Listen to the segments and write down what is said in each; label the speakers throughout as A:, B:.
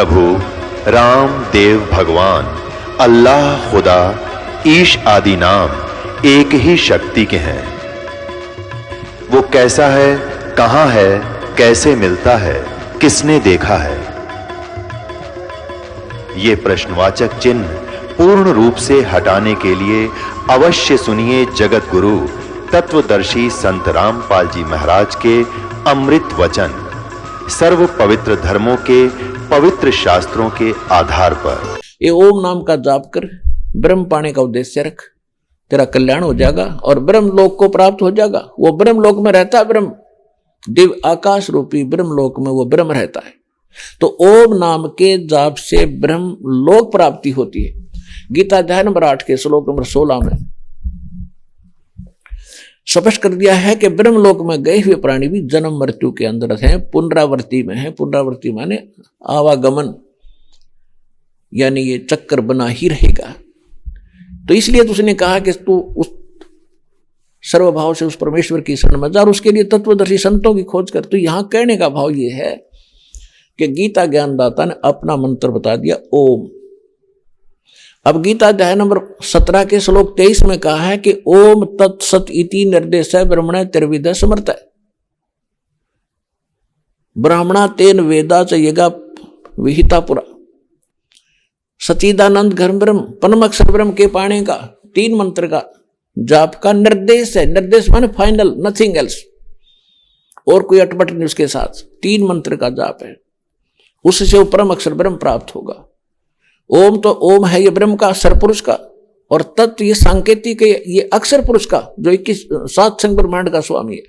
A: प्रभु राम देव भगवान अल्लाह खुदा ईश आदि नाम एक ही शक्ति के हैं। वो कैसा है, कहां है, कैसे मिलता है, किसने देखा है? ये प्रश्नवाचक चिन्ह पूर्ण रूप से हटाने के लिए अवश्य सुनिए जगत गुरु तत्वदर्शी संत रामपाल जी महाराज के अमृत वचन, सर्व पवित्र धर्मों के पवित्र शास्त्रों के आधार पर।
B: ये ओम नाम का जाप कर ब्रह्म पाने का उद्देश्य रख, तेरा कल्याण हो जाएगा और ब्रह्म लोक को प्राप्त हो जाएगा। वो ब्रह्म लोक में रहता है, ब्रह्म दिव्य आकाश रूपी ब्रह्म लोक में वो ब्रह्म रहता है। तो ओम नाम के जाप से ब्रह्म लोक प्राप्ति होती है। गीता अध्याय नंबर 8 के श्लोक नंबर 16 में स्पष्ट कर दिया है कि ब्रह्म लोक में गए हुए प्राणी भी जन्म मृत्यु के अंदर हैं, पुनरावृत्ति में है। पुनरावृत्ति माने आवागमन, यानी ये चक्कर बना ही रहेगा। तो इसलिए तो उसने कहा कि तू उस सर्वभाव से उस परमेश्वर की शरण में जा और उसके लिए तत्वदर्शी संतों की खोज कर। तो यहां कहने का भाव ये है कि गीता ज्ञानदाता ने अपना मंत्र बता दिया ओम। अब गीता अध्याय नंबर 17 के श्लोक 23 में कहा है कि ओम तत्सत इति निर्देश ब्रह्मण त्रिविध समर्थ है। ब्राह्मणा तेन वेदा च यगा विहिता पुरा। सचिदानंद घर्म ब्रह्म परम अक्षर ब्रह्म के पाने का 3 मंत्र का जाप का निर्देश है। निर्देश माने फाइनल, नथिंग एल्स, और कोई अटपट नहीं उसके साथ। 3 मंत्र का जाप है, उससे वो परम अक्षर ब्रह्म प्राप्त होगा। ओम तो ओम है ये ब्रह्म का, सरपुरुष का, और तत्व ये सांकेतिक है, ये अक्षर पुरुष का जो 7 संग ब्रह्मांड का स्वामी है।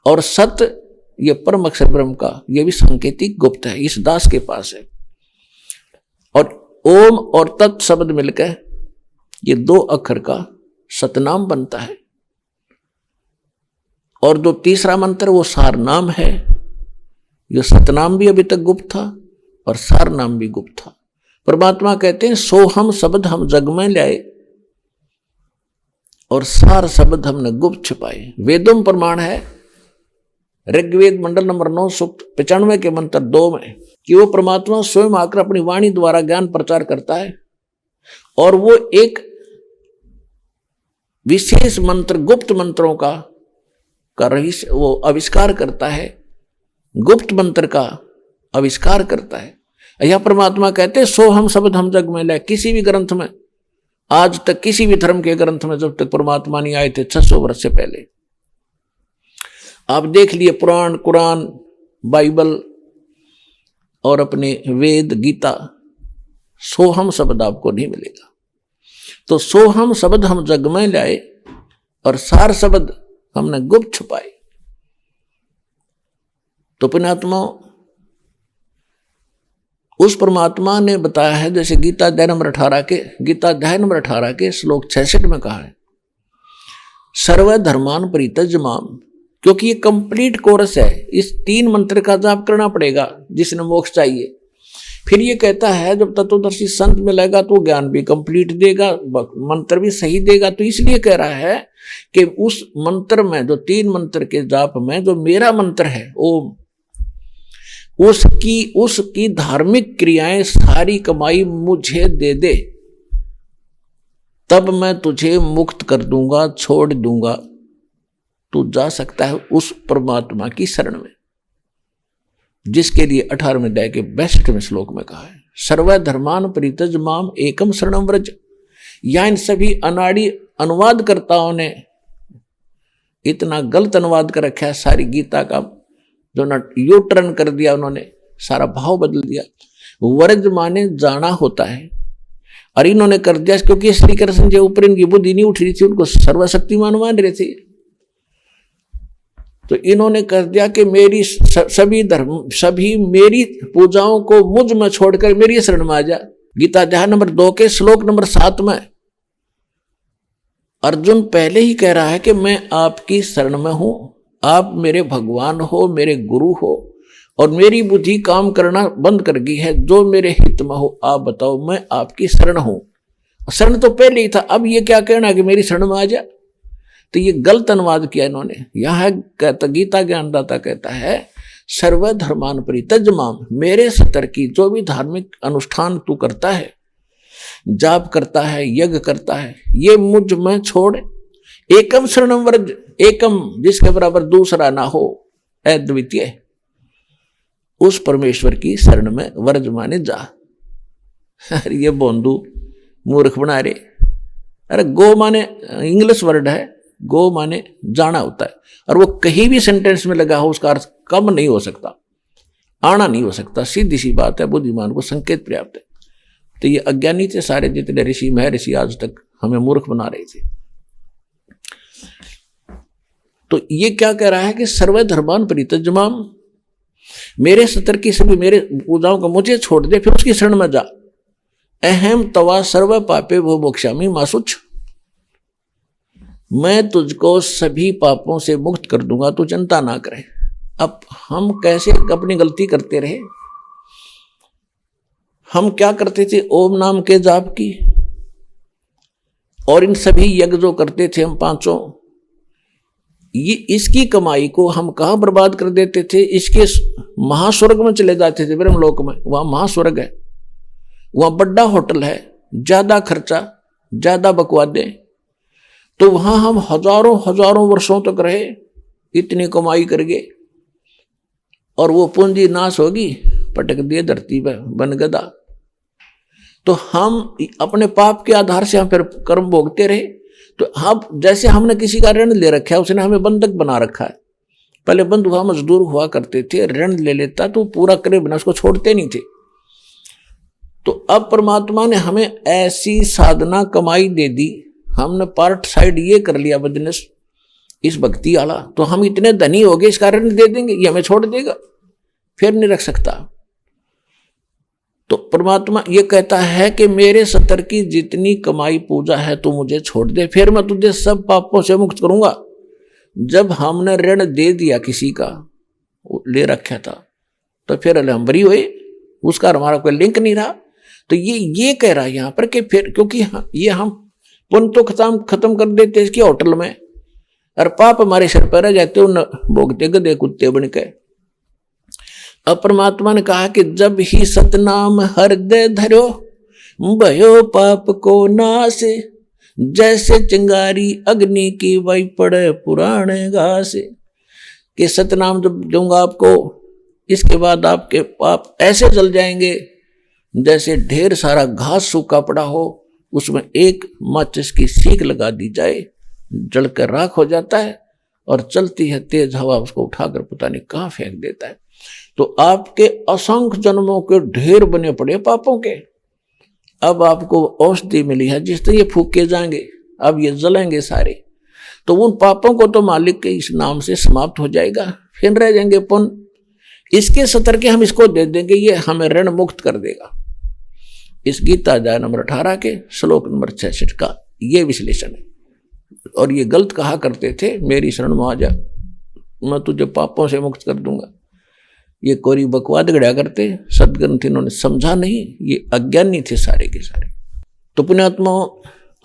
B: और सत्य ये परम अक्षर ब्रह्म का, ये भी सांकेतिक गुप्त है, इस दास के पास है। और ओम और तत् शब्द मिलकर ये 2 अक्षर का सतनाम बनता है। और जो तीसरा मंत्र वो सार नाम है। ये सतनाम भी अभी तक गुप्त था और सार नाम भी गुप्त था। परमात्मा कहते हैं सो हम शब्द हम जग में लाए और सार शब्द हमने गुप्त छिपाए। वेदों में प्रमाण है, ऋग्वेद मंडल नंबर 9 सूक्त 95 के मंत्र 2 में, कि वो परमात्मा स्वयं आकर अपनी वाणी द्वारा ज्ञान प्रचार करता है और वो एक विशेष मंत्र, गुप्त मंत्रों का रहस्य वो आविष्कार करता है, गुप्त मंत्र का आविष्कार करता है। यह परमात्मा कहते हैं सो हम शब्द हम जग में लाए। किसी भी ग्रंथ में, आज तक किसी भी धर्म के ग्रंथ में जब तक परमात्मा नहीं आए थे 600 वर्ष से पहले, आप देख लिए पुराण, कुरान, बाइबल और अपने वेद, गीता, सोहम शब्द आपको नहीं मिलेगा। तो सोहम शब्द हम जग में लाए और सार शब्द हमने गुप्त छुपाए। तो पुण्यात्मा, उस परमात्मा ने बताया है, जैसे गीता अध्याय नंबर 18 के श्लोक 66 में कहा है, सर्व धर्मान परित्यज्य माम। क्योंकि ये कंप्लीट कोर्स है, इस 3 मंत्र का जाप करना पड़ेगा जिसने मोक्ष चाहिए। फिर ये कहता है जब तत्वदर्शी संत मिलेगा तो ज्ञान भी कंप्लीट देगा, मंत्र भी सही देगा। तो इसलिए कह रहा है कि उस मंत्र में, जो 3 मंत्र के जाप में जो मेरा मंत्र है ओम, उसकी धार्मिक क्रियाएं सारी कमाई मुझे दे दे, तब मैं तुझे मुक्त कर दूंगा, छोड़ दूंगा। तू जा सकता है उस परमात्मा की शरण में, जिसके लिए 18वें अध्याय के 62वें श्लोक में कहा है सर्व धर्मान परित्यज माम एकम शरणम व्रज। या इन सभी अनाड़ी अनुवादकर्ताओं ने इतना गलत अनुवाद कर रखा है सारी गीता का, जो ना यू टर्न कर दिया उन्होंने, सारा भाव बदल दिया। वर्ज माने जाना होता है, और इन्होंने कर दिया क्योंकि श्री कृष्ण के ऊपर इनकी बुद्धि नहीं उठ रही थी, उनको सर्वशक्तिमान मान रहे थे। तो इन्होंने कर दिया कि मेरी सभी मेरी पूजाओं को मुझ में छोड़कर मेरी शरण में आ जा। गीता अध्याय नंबर 2 के श्लोक नंबर 7 में अर्जुन पहले ही कह रहा है कि मैं आपकी शरण में हूं, आप मेरे भगवान हो, मेरे गुरु हो, और मेरी बुद्धि काम करना बंद कर गई है, जो मेरे हित में हो आप बताओ, मैं आपकी शरण हूं। शरण तो पहले ही था, अब ये क्या कहना कि मेरी शरण में आ जा। तो ये गलत अनुवाद किया इन्होंने। यह कहता गीता ज्ञानदाता कहता है सर्व धर्मान परित्यज्यमाम, मेरे सतर की जो भी धार्मिक अनुष्ठान तू करता है, जाप करता है, यज्ञ करता है, ये मुझ में छोड़। एकम शरणम व्रज, एकम जिसके बराबर दूसरा ना हो, अद्वितीय, उस परमेश्वर की शरण में व्रज माने जा। अरे ये बोंदू मूर्ख बना रहे। अरे गो माने इंग्लिश वर्ड है, गो माने जाना होता है, और वो कहीं भी सेंटेंस में लगा हो उसका अर्थ कम नहीं हो सकता, आना नहीं हो सकता। सीधी सी बात है, बुद्धिमान को संकेत पर्याप्त है। तो ये अज्ञानी थे सारे जितने ऋषि महर्षि आज तक हमें मूर्ख बना रहे थे। तो ये क्या कह रहा है कि सर्व धर्मान परित्यज्यमाम, मेरे सतर की सभी मेरे पूजाओं को मुझे छोड़ दे, फिर उसकी शरण में जा। अहम तवा सर्व पापे वो मोक्षामि मासुच, मैं तुझको सभी पापों से मुक्त कर दूंगा, तू चिंता ना करे। अब हम कैसे अपनी गलती करते रहे, हम क्या करते थे, ओम नाम के जाप की, और इन सभी यज्ञ जो करते थे हम पांचों, ये इसकी कमाई को हम कहाँ बर्बाद कर देते थे, इसके महास्वर्ग में चले जाते थे, ब्रह्मलोक में। वहां महास्वर्ग है, वहां बड़ा होटल है, ज्यादा खर्चा, ज्यादा बकवादे, तो वहां हम हजारों हजारों वर्षों तक रहे, इतनी कमाई करके, और वो पूंजी नाश होगी, पटक दिए धरती पर बन गदा। तो हम अपने पाप के आधार से हम फिर कर्म भोगते रहे। तो हम जैसे हमने किसी का ऋण ले रखा है, उसने हमें बंधक बना रखा है। पहले बंधुआ मजदूर हुआ करते थे, ऋण ले लेता तो पूरा करे बिना उसको छोड़ते नहीं थे। तो अब परमात्मा ने हमें ऐसी साधना कमाई दे दी, हमने पार्ट साइड ये कर लिया बिजनेस इस भक्ति वाला, तो हम इतने धनी हो गए, इसका ऋण दे देंगे, ये हमें छोड़ देगा, फिर नहीं रख सकता। तो परमात्मा ये कहता है कि मेरे सतर की जितनी कमाई पूजा है तू मुझे छोड़ दे, फिर मैं तुझे सब पापों से मुक्त करूंगा। जब हमने ऋण दे दिया किसी का, ले रखा था, तो फिर हम बरी हुए, उसका हमारा कोई लिंक नहीं रहा। तो ये कह रहा है यहां पर कि फिर क्योंकि ये हम पुण्य तो खत्म कर देते इसके होटल में, और पाप हमारे सिर पर रह जाते, उन भोगते गधे कुत्ते बन के। अब परमात्मा ने कहा कि जब ही सतनाम हृदय धरो, भयो पाप को नाश, जैसे चिंगारी अग्नि की वही पड़े पुराने घास। कि सतनाम जब दूंगा आपको, इसके बाद आपके पाप ऐसे जल जाएंगे जैसे ढेर सारा घास सूखा पड़ा हो, उसमें एक माचिस की सीख लगा दी जाए, जलकर राख हो जाता है, और चलती है तेज हवा उसको उठाकर पता नहीं कहां फेंक देता है। तो आपके असंख्य जन्मों के ढेर बने पड़े पापों के, अब आपको औषधि मिली है जिससे ये फूके जाएंगे, अब ये जलेंगे सारे। तो उन पापों को तो मालिक के इस नाम से समाप्त हो जाएगा, फिर रह जाएंगे पुण्य। इसके सतर के हम इसको दे देंगे, ये हमें ऋण मुक्त कर देगा। इस गीता अध्याय नंबर 18 के श्लोक नंबर 66 का ये विश्लेषण है। और ये गलत कहा करते थे, मेरी शरण में आ जा, मैं तुझे पापों से मुक्त कर दूंगा। ये कोरी बकवाद गढ़ा करते, सदग्रंथ इन्होंने समझा नहीं, ये अज्ञानी थे सारे के सारे। तो पुण्यात्माओं,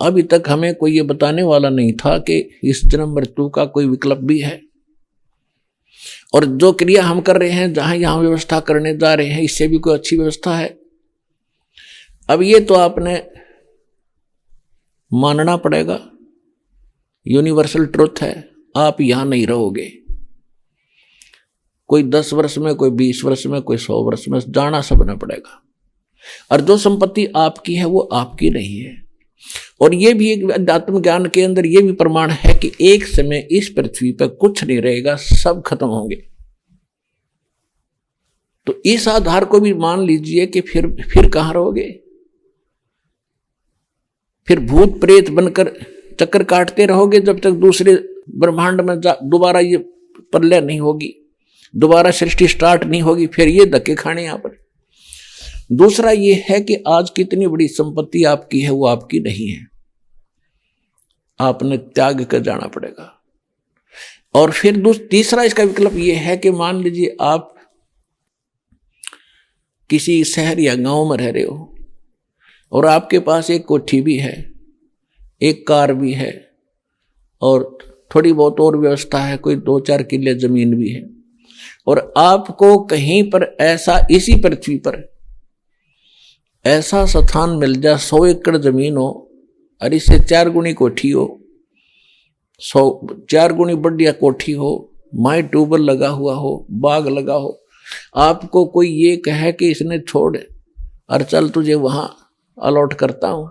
B: अभी तक हमें कोई ये बताने वाला नहीं था कि इस जन्म मृत्यु का कोई विकल्प भी है, और जो क्रिया हम कर रहे हैं, जहां यहां व्यवस्था करने जा रहे हैं, इससे भी कोई अच्छी व्यवस्था है। अब ये तो आपने मानना पड़ेगा, यूनिवर्सल ट्रुथ है, आप यहां नहीं रहोगे। कोई 10 वर्ष में, कोई 20 वर्ष में, कोई 100 वर्ष में, जाना सबने पड़ेगा। और जो संपत्ति आपकी है वो आपकी नहीं है। और ये भी एक अध्यात्म ज्ञान के अंदर ये भी प्रमाण है कि एक समय इस पृथ्वी पर कुछ नहीं रहेगा, सब खत्म होंगे। तो इस आधार को भी मान लीजिए कि फिर कहां रहोगे, फिर भूत प्रेत बनकर चक्कर काटते रहोगे जब तक दूसरे ब्रह्मांड में दोबारा ये प्रलय नहीं होगी, दोबारा सृष्टि स्टार्ट नहीं होगी, फिर ये धक्के खाने यहां पर। दूसरा ये है कि आज कितनी बड़ी संपत्ति आपकी है वो आपकी नहीं है, आपने त्याग कर जाना पड़ेगा। और फिर तीसरा इसका विकल्प ये है कि मान लीजिए आप किसी शहर या गांव में रह रहे हो, और आपके पास एक कोठी भी है, एक कार भी है, और थोड़ी बहुत और व्यवस्था है, कोई 2-4 किले जमीन भी है। और आपको कहीं पर ऐसा, इसी पृथ्वी पर ऐसा स्थान मिल जाए, 100 एकड़ जमीन हो और इससे 4 गुनी कोठी हो, 4 गुनी बढ़िया कोठी हो, माई ट्यूबवेल लगा हुआ हो, बाग लगा हो, आपको कोई ये कहे कि इसने छोड़ और चल तुझे वहां अलॉट करता हूं,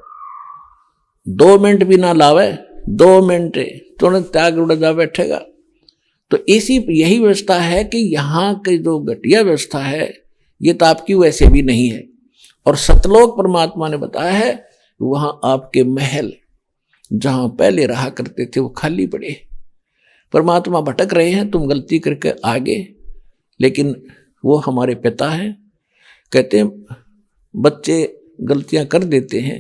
B: 2 मिनट भी ना लावे, 2 मिनट तुरंत त्याग उड़ जा बैठेगा। तो यही व्यवस्था है कि यहाँ की जो घटिया व्यवस्था है ये तो आपकी वैसे भी नहीं है। और सतलोक परमात्मा ने बताया है वहां आपके महल जहां पहले रहा करते थे वो खाली पड़े। परमात्मा भटक रहे हैं, तुम गलती करके आगे, लेकिन वो हमारे पिता हैं। कहते हैं बच्चे गलतियां कर देते हैं,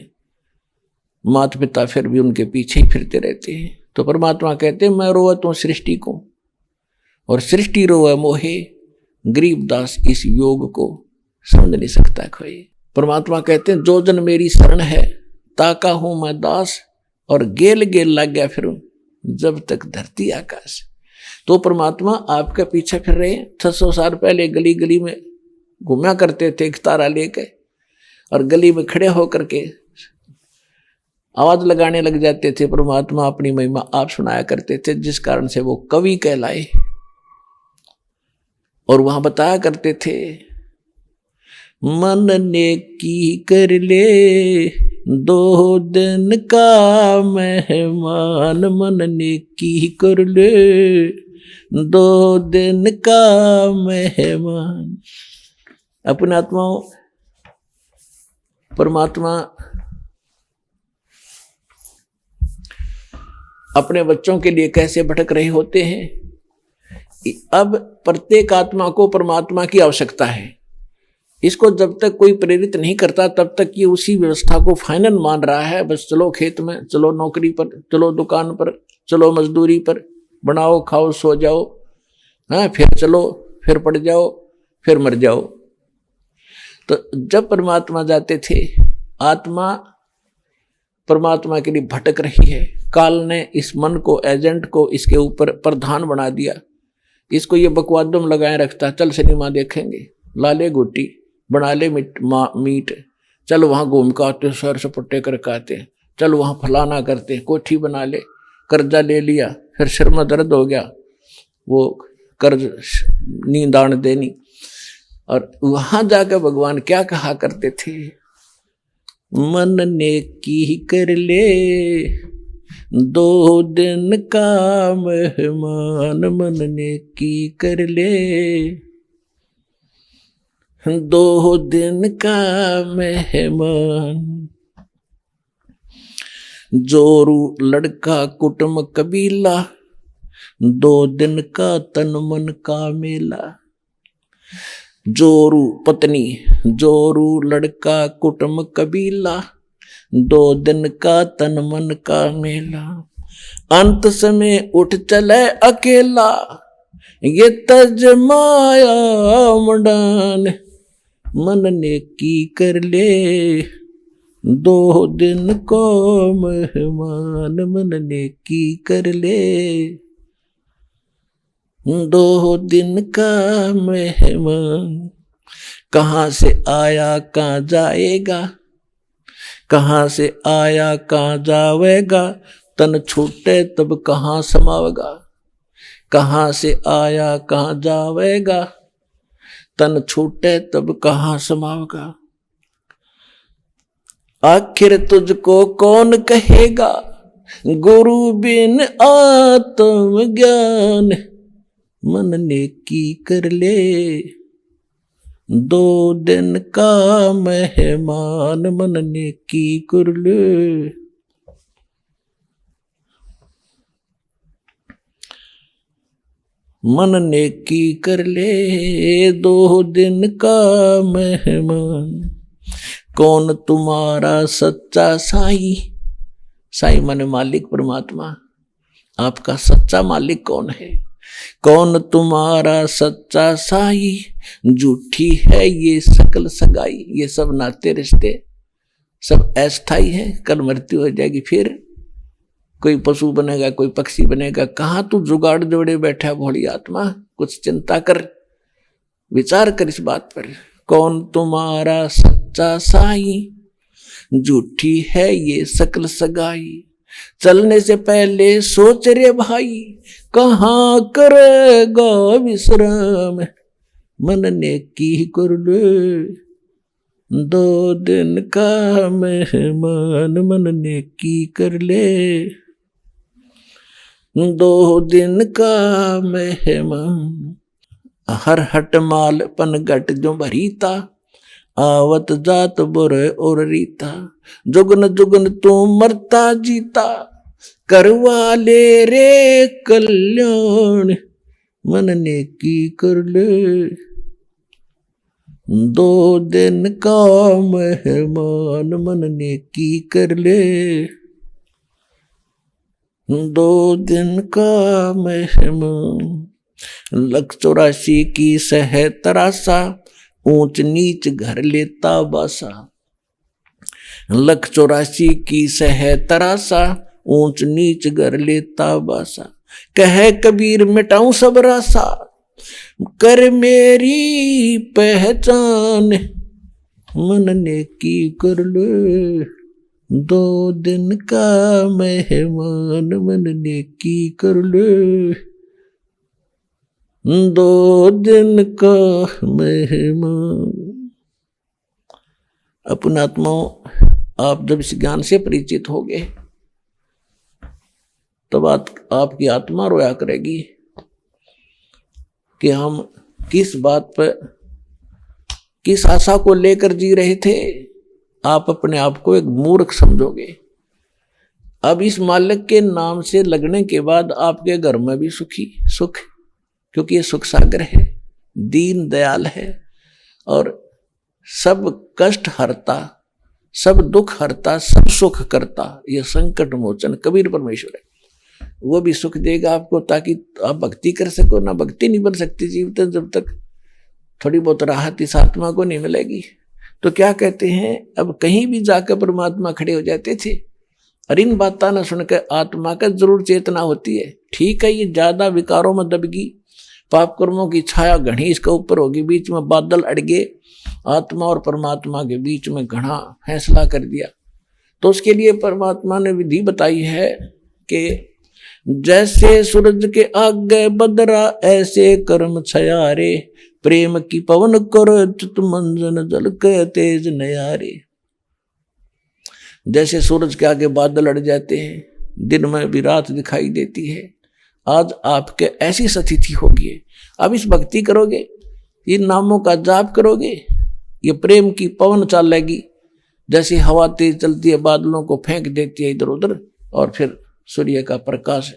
B: माता पिता फिर भी उनके पीछे ही फिरते रहते हैं। तो परमात्मा कहते हैं मैं रोवत हूं सृष्टि को और सृष्टि रोवे मोहे, गरीबदास इस योग को समझ नहीं सकता कोई। परमात्मा कहते हैं जो जन मेरी शरण है ताका हूं मैं दास, और गेल गेल लग गया फिर जब तक धरती आकाश। तो परमात्मा आपके पीछे फिर रहे हैं। 600 साल पहले गली गली में घूमा करते थे एक तारा लेके, और गली में खड़े होकर के आवाज लगाने लग जाते थे। परमात्मा अपनी महिमा आप सुनाया करते थे, जिस कारण से वो कवि कहलाए। और वहां बताया करते थे मन ने की कर ले 2 दिन का मेहमान, मन ने की कर ले 2 दिन का मेहमान। अपने आत्माओं, परमात्मा अपने बच्चों के लिए कैसे भटक रहे होते हैं। अब प्रत्येक आत्मा को परमात्मा की आवश्यकता है। इसको जब तक कोई प्रेरित नहीं करता तब तक ये उसी व्यवस्था को फाइनल मान रहा है। बस चलो खेत में, चलो नौकरी पर, चलो दुकान पर, चलो मजदूरी पर, बनाओ खाओ सो जाओ, हाँ फिर चलो, फिर पड़ जाओ, फिर मर जाओ। तो जब परमात्मा जाते थे, आत्मा परमात्मा के लिए भटक रही है। काल ने इस मन को, एजेंट को इसके ऊपर प्रधान बना दिया। इसको ये बकवादम लगाए रखता, चल सिनेमा देखेंगे, ला ले गोटी, बना ले मीट, चल वहाँ घूम के आते, सर सपट्टे करके आते, चल वहाँ फलाना करते, कोठी बना ले, कर्जा ले लिया, फिर सिर में दर्द हो गया, वो कर्ज नींद आने देनी। और वहां जाकर भगवान क्या कहा करते थे, मन ने की कर ले 2 दिन का मेहमान, मन ने की कर ले 2 दिन का मेहमान। जोरू लड़का कुटुंब कबीला, 2 दिन का तन मन का मेला। जोरू पत्नी, जोरू लड़का कुटुंब कबीला, 2 दिन का तन मन का मेला। अंत समय उठ चले अकेला, ये तज माया मडान, मन ने की कर ले 2 दिन को मेहमान, मन ने की कर ले 2 दिन का मेहमान। कहाँ से आया कहाँ जाएगा, कहाँ से आया कहाँ जावेगा, तन छूटे तब कहाँ समावेगा। कहाँ से आया कहाँ जावेगा, तन छूटे तब कहाँ समावेगा। आखिर तुझको कौन कहेगा, गुरु बिन आत्म ज्ञान, मन ने की कर ले 2 दिन का मेहमान, मन ने की कर ले। मन ने की कर ले 2 दिन का मेहमान। कौन तुम्हारा सच्चा साई, साई माने मालिक परमात्मा, आपका सच्चा मालिक कौन है। कौन तुम्हारा सच्चा साई, झूठी है ये सकल सगाई। ये सब नाते रिश्ते सब अस्थाई है, कल मृत्यु हो जाएगी, फिर कोई पशु बनेगा, कोई पक्षी बनेगा। कहाँ तू जुगाड़ जोड़े बैठा भोली आत्मा, कुछ चिंता कर। विचार कर इस बात पर। कौन तुम्हारा सच्चा साईं, झूठी है ये सकल सगाई। चलने से पहले सोच रे भाई, कहाँ करेगा विश्राम। मन ने की कर ले 2 दिन का मेहमान, मन ने की कर ले 2 दिन का मेहमान। हर हट माल पन घट जो भरीता, आवत जात बुरे और रीता। जुगन जुगन तू मरता जीता, करवा ले रे कल्याण। मन ने की कर ले 2 दिन का मेहमान, मन ने की कर ले 2 दिन का मेहमान। 184 की सह तरासा, ऊंच नीच घर लेता बासा। 184 की सह तरासा, ऊंच नीच घर लेता बासा। कहे कबीर मिटाऊं सब रासा, कर मेरी पहचान। मन ने की कर ले 2 दिन का मेहमान, मन ने की कर ले 2 दिन का मेहमान। अपना आत्माओं, आप जब इस ज्ञान से परिचित होगे तब आपकी आत्मा रोया करेगी कि हम किस बात पर, किस आशा को लेकर जी रहे थे। आप अपने आप को एक मूर्ख समझोगे। अब इस मालिक के नाम से लगने के बाद आपके घर में भी सुख, क्योंकि ये सुख सागर है, दीन दयाल है और सब कष्ट हरता, सब दुख हरता, सब सुख करता। ये संकट मोचन कबीर परमेश्वर है। वो भी सुख देगा आपको ताकि आप भक्ति कर सको। ना भक्ति नहीं बन सकती जीवित जब तक थोड़ी बहुत राहत इस आत्मा को नहीं मिलेगी। तो क्या कहते हैं, अब कहीं भी जाकर परमात्मा खड़े हो जाते थे और इन बातें ना सुनकर आत्मा का जरूर चेतना होती है। ठीक है, ये ज्यादा विकारों में दबगी, पाप कर्मों की छाया घनी इसके ऊपर होगी, बीच में बादल अड़ गए, आत्मा और परमात्मा के बीच में घना फैसला कर दिया। तो उसके लिए परमात्मा ने विधि बताई है कि जैसे सूरज के आगे बदरा, ऐसे कर्म छयारे। प्रेम की पवन कर चित मंजन, जल के तेज नयारे। जैसे सूरज के आगे बादल अड़ जाते हैं, दिन में भी रात दिखाई देती है। आज आपके ऐसी स्थिति होगी। अब इस भक्ति करोगे, इन नामों का जाप करोगे, ये प्रेम की पवन चलेगी। जैसे हवा तेज चलती है, बादलों को फेंक देती है इधर उधर, और फिर सूर्य का प्रकाश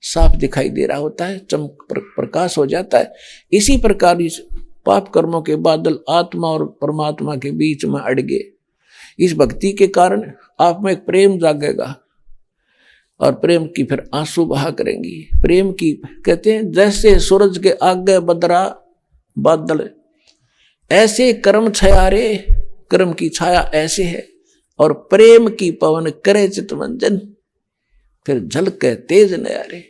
B: साफ दिखाई दे रहा होता है, चमक प्रकाश हो जाता है। इसी प्रकार इस पाप कर्मों के बादल आत्मा और परमात्मा के बीच में अड़ गए। इस भक्ति के कारण आप में एक प्रेम जागेगा और प्रेम की फिर आंसू बहा करेंगी। प्रेम की कहते हैं जैसे सूरज के आगे बदरा बादल, ऐसे कर्म छयारे। कर्म की छाया ऐसे है और प्रेम की पवन करे चितमंजन, फिर झलके तेज नयारे।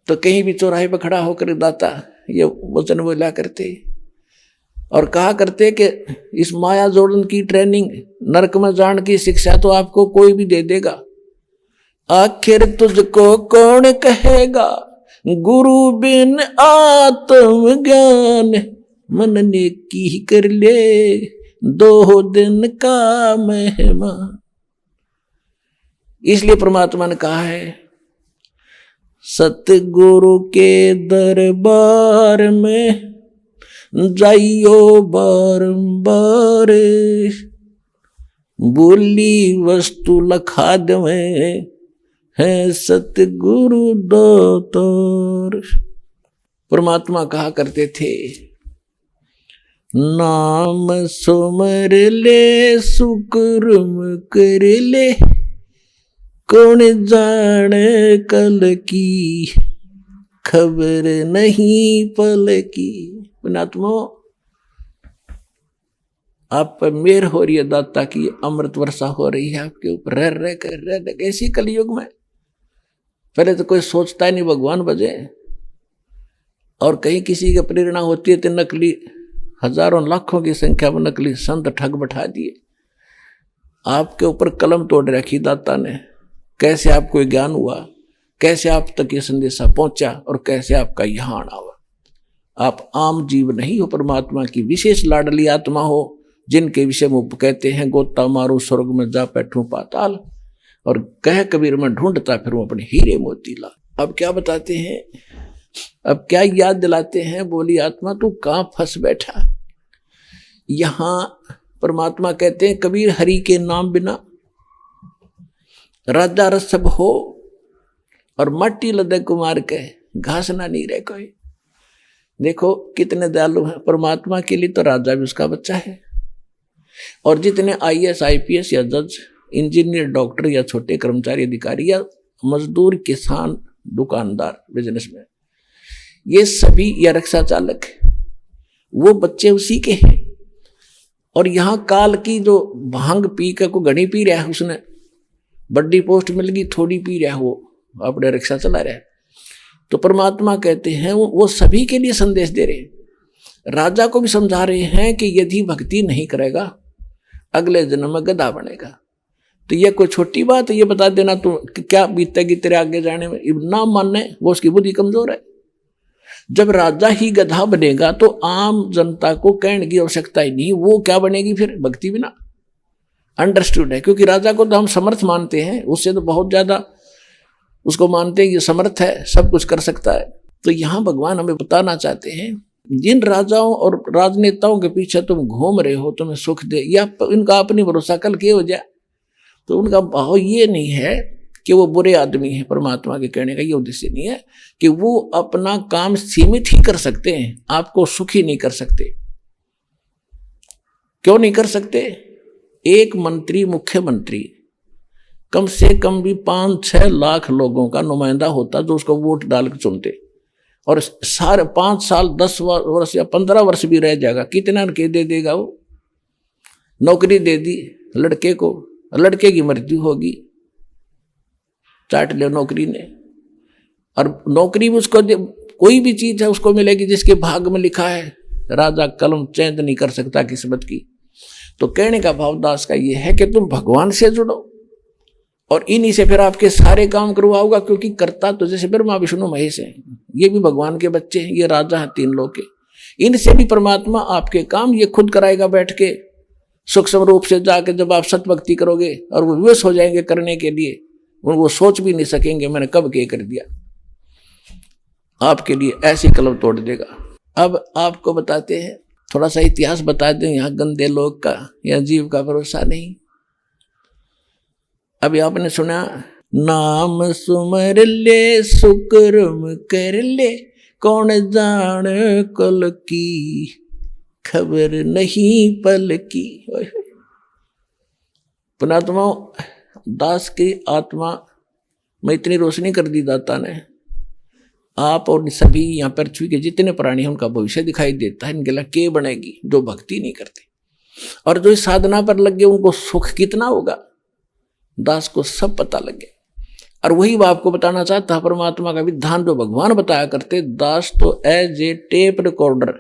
B: तो कहीं भी चौराहे पर खड़ा होकर दाता ये वचन बोला करते और कहा करते कि इस माया जोड़न की ट्रेनिंग, नरक में जान की शिक्षा तो आपको कोई भी दे देगा। आखिर तुझको कौन कहेगा, गुरु बिन आत्म ज्ञान। मन ने की कर ले 2 दिन का मेहमान। इसलिए परमात्मा ने कहा है, सतगुरु के दरबार में जाइयो बारंबार। बोली वस्तु लखा दे है सतगुरु दातार। परमात्मा कहा करते थे, नाम सुमर ले सुकर्म कर ले, कौन जाने कल की खबर नहीं पल की। पुणात्मा, आप पर मेहर हो रही है दाता की, अमृत वर्षा हो रही है आपके ऊपर। रह कर ऐसी कलयुग में पहले तो कोई सोचता ही नहीं भगवान बजे। और कहीं किसी की प्रेरणा होती है तो नकली हजारों लाखों की संख्या में नकली संत ठग बैठा दिए। आपके ऊपर कलम तोड़ रखी दाता ने, कैसे आपको ज्ञान हुआ, कैसे आप तक ये संदेशा पहुंचा और कैसे आपका यहाँ आना हुआ। आप आम जीव नहीं हो, परमात्मा की विशेष लाडली आत्मा हो, जिनके विषय में कहते हैं गोता मारू स्वर्ग में जा बैठूं पाताल, और कह कबीर में ढूंढता फिरूं अपने हीरे मोती ला। अब क्या बताते हैं, अब क्या याद दिलाते हैं, बोली आत्मा तू कहां फंस बैठा। यहां परमात्मा कहते हैं कबीर हरि के नाम बिना राजा रस सब हो, और मट्टी लदे कुमार के घास ना नहीं रहे कोई। देखो कितने दयालु हैं, परमात्मा के लिए तो राजा भी उसका बच्चा है। और जितने IAS IPS या जज, इंजीनियर, डॉक्टर या छोटे कर्मचारी अधिकारी या मजदूर, किसान, दुकानदार, बिजनेसमैन, ये सभी या रिक्शा चालक, वो बच्चे उसी के हैं। और यहाँ काल की जो भांग पी के को घड़ी पी रहा है, उसने बड़ी पोस्ट मिल गई, थोड़ी पी रहा है, वो अपने रिक्शा चला रहा है। तो परमात्मा कहते हैं वो सभी के लिए संदेश दे रहे हैं। राजा को भी समझा रहे हैं कि यदि भक्ति नहीं करेगा अगले जन्म में गधा बनेगा। तो ये कोई छोटी बात है ये बता देना तू क्या बीतेगी तेरे आगे जाने में। ना मानने वो उसकी बुद्धि कमजोर है। जब राजा ही गधा बनेगा तो आम जनता को कहने की आवश्यकता ही नहीं, वो क्या बनेगी फिर भक्ति बिना। अंडरस्टूड है, क्योंकि राजा को तो हम समर्थ मानते हैं, उससे तो बहुत ज्यादा उसको मानते हैं, ये समर्थ है, सब कुछ कर सकता है। तो यहाँ भगवान हमें बताना चाहते हैं जिन राजाओं और राजनेताओं के पीछे तुम घूम रहे हो तुम्हें सुख दे, या इनका अपनी भरोसा कल के हो जाए, तो उनका भाव ये नहीं है कि वो बुरे आदमी हैं। परमात्मा के कहने का ये उद्देश्य नहीं है कि वो अपना काम सीमित ही कर सकते हैं, आपको सुखी नहीं कर सकते। क्यों नहीं कर सकते? एक मंत्री, मुख्यमंत्री कम से कम भी 5-6 लाख लोगों का नुमाइंदा होता जो उसको वोट डाल के चुनते, और सारे 5 साल 10 वर्ष या 15 वर्ष भी रह जाएगा, कितना के दे देगा वो। नौकरी दे दी लड़के को, लड़के की मृत्यु होगी, चाट ले नौकरी ने, और नौकरी भी उसको कोई भी चीज है उसको मिलेगी जिसके भाग में लिखा है। राजा कलम चेंज नहीं कर सकता किस्मत की। तो कहने का भाव दास का ये है कि तुम भगवान से जुड़ो और इन्हीं से फिर आपके सारे काम करवाओगा, क्योंकि करता तो जैसे ब्रह्मा विष्णु महेश है, ये भी भगवान के बच्चे हैं, ये राजा हैं 3 लोग के। इनसे भी परमात्मा आपके काम ये खुद कराएगा बैठ के सूक्ष्म रूप से जाके। जब आप सतभक्ति करोगे और वो विवश हो जाएंगे करने के लिए, वो सोच भी नहीं सकेंगे मैंने कब क्या कर दिया, आपके लिए ऐसी कलम तोड़ देगा। अब आपको बताते हैं, थोड़ा सा इतिहास बता दें, यहाँ गंदे लोग का या जीव का भरोसा नहीं। अभी आपने सुना, नाम सुमर ले सुकर्म कर ले, कौन जान कल की खबर नहीं पल की। पुणात्मा दास की आत्मा में इतनी रोशनी कर दी दाता ने, आप और सभी यहाँ पृथ्वी के जितने प्राणी हैं उनका भविष्य दिखाई देता है। इनके लिए के बनेगी जो भक्ति नहीं करते, और जो इस साधना पर लग गए उनको सुख कितना होगा दास को सब पता लग गया। और वही वो आपको बताना चाहता है, परमात्मा का विधान जो भगवान बताया करते। दास तो एज ए टेप रिकॉर्डर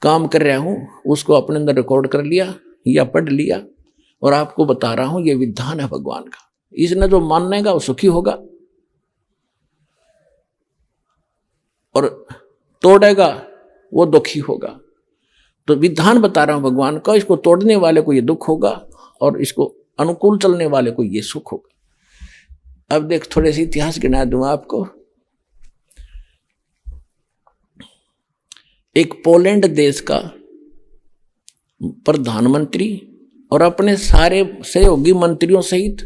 B: काम कर रहा हूं, उसको अपने अंदर रिकॉर्ड कर लिया या पढ़ लिया और आपको बता रहा हूं, ये विधान है भगवान का। इसने जो मानेगा वो सुखी होगा और तोड़ेगा वो दुखी होगा। तो विधान बता रहा हूं भगवान का, इसको तोड़ने वाले को ये दुख होगा और इसको अनुकूल चलने वाले को ये सुख होगा। अब देख थोड़े से इतिहास गिना दूं आपको। एक पोलैंड देश का प्रधानमंत्री और अपने सारे सहयोगी मंत्रियों सहित,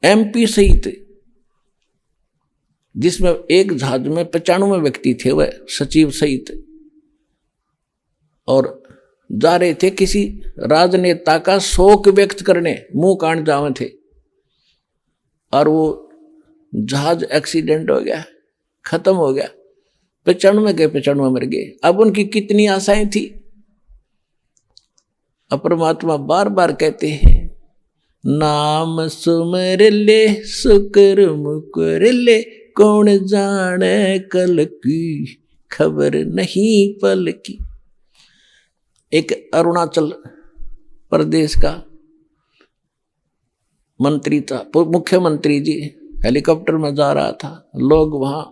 B: MP सहित, जिसमें एक जहाज में 95 व्यक्ति थे, वह सचिव सहित, और जा रहे थे किसी राजनेता का शोक व्यक्त करने, मुंह कांड जावे थे, और वो जहाज एक्सीडेंट हो गया, खत्म हो गया। 95 के 95 मर गए। अब उनकी कितनी आशाएं थी। अब परमात्मा बार बार कहते हैं, नाम सुमर ले सुकर्म कर ले, कौन जाने कल की खबर नहीं पल की। एक अरुणाचल प्रदेश का मंत्री था, मुख्यमंत्री जी हेलीकॉप्टर में जा रहा था, लोग वहां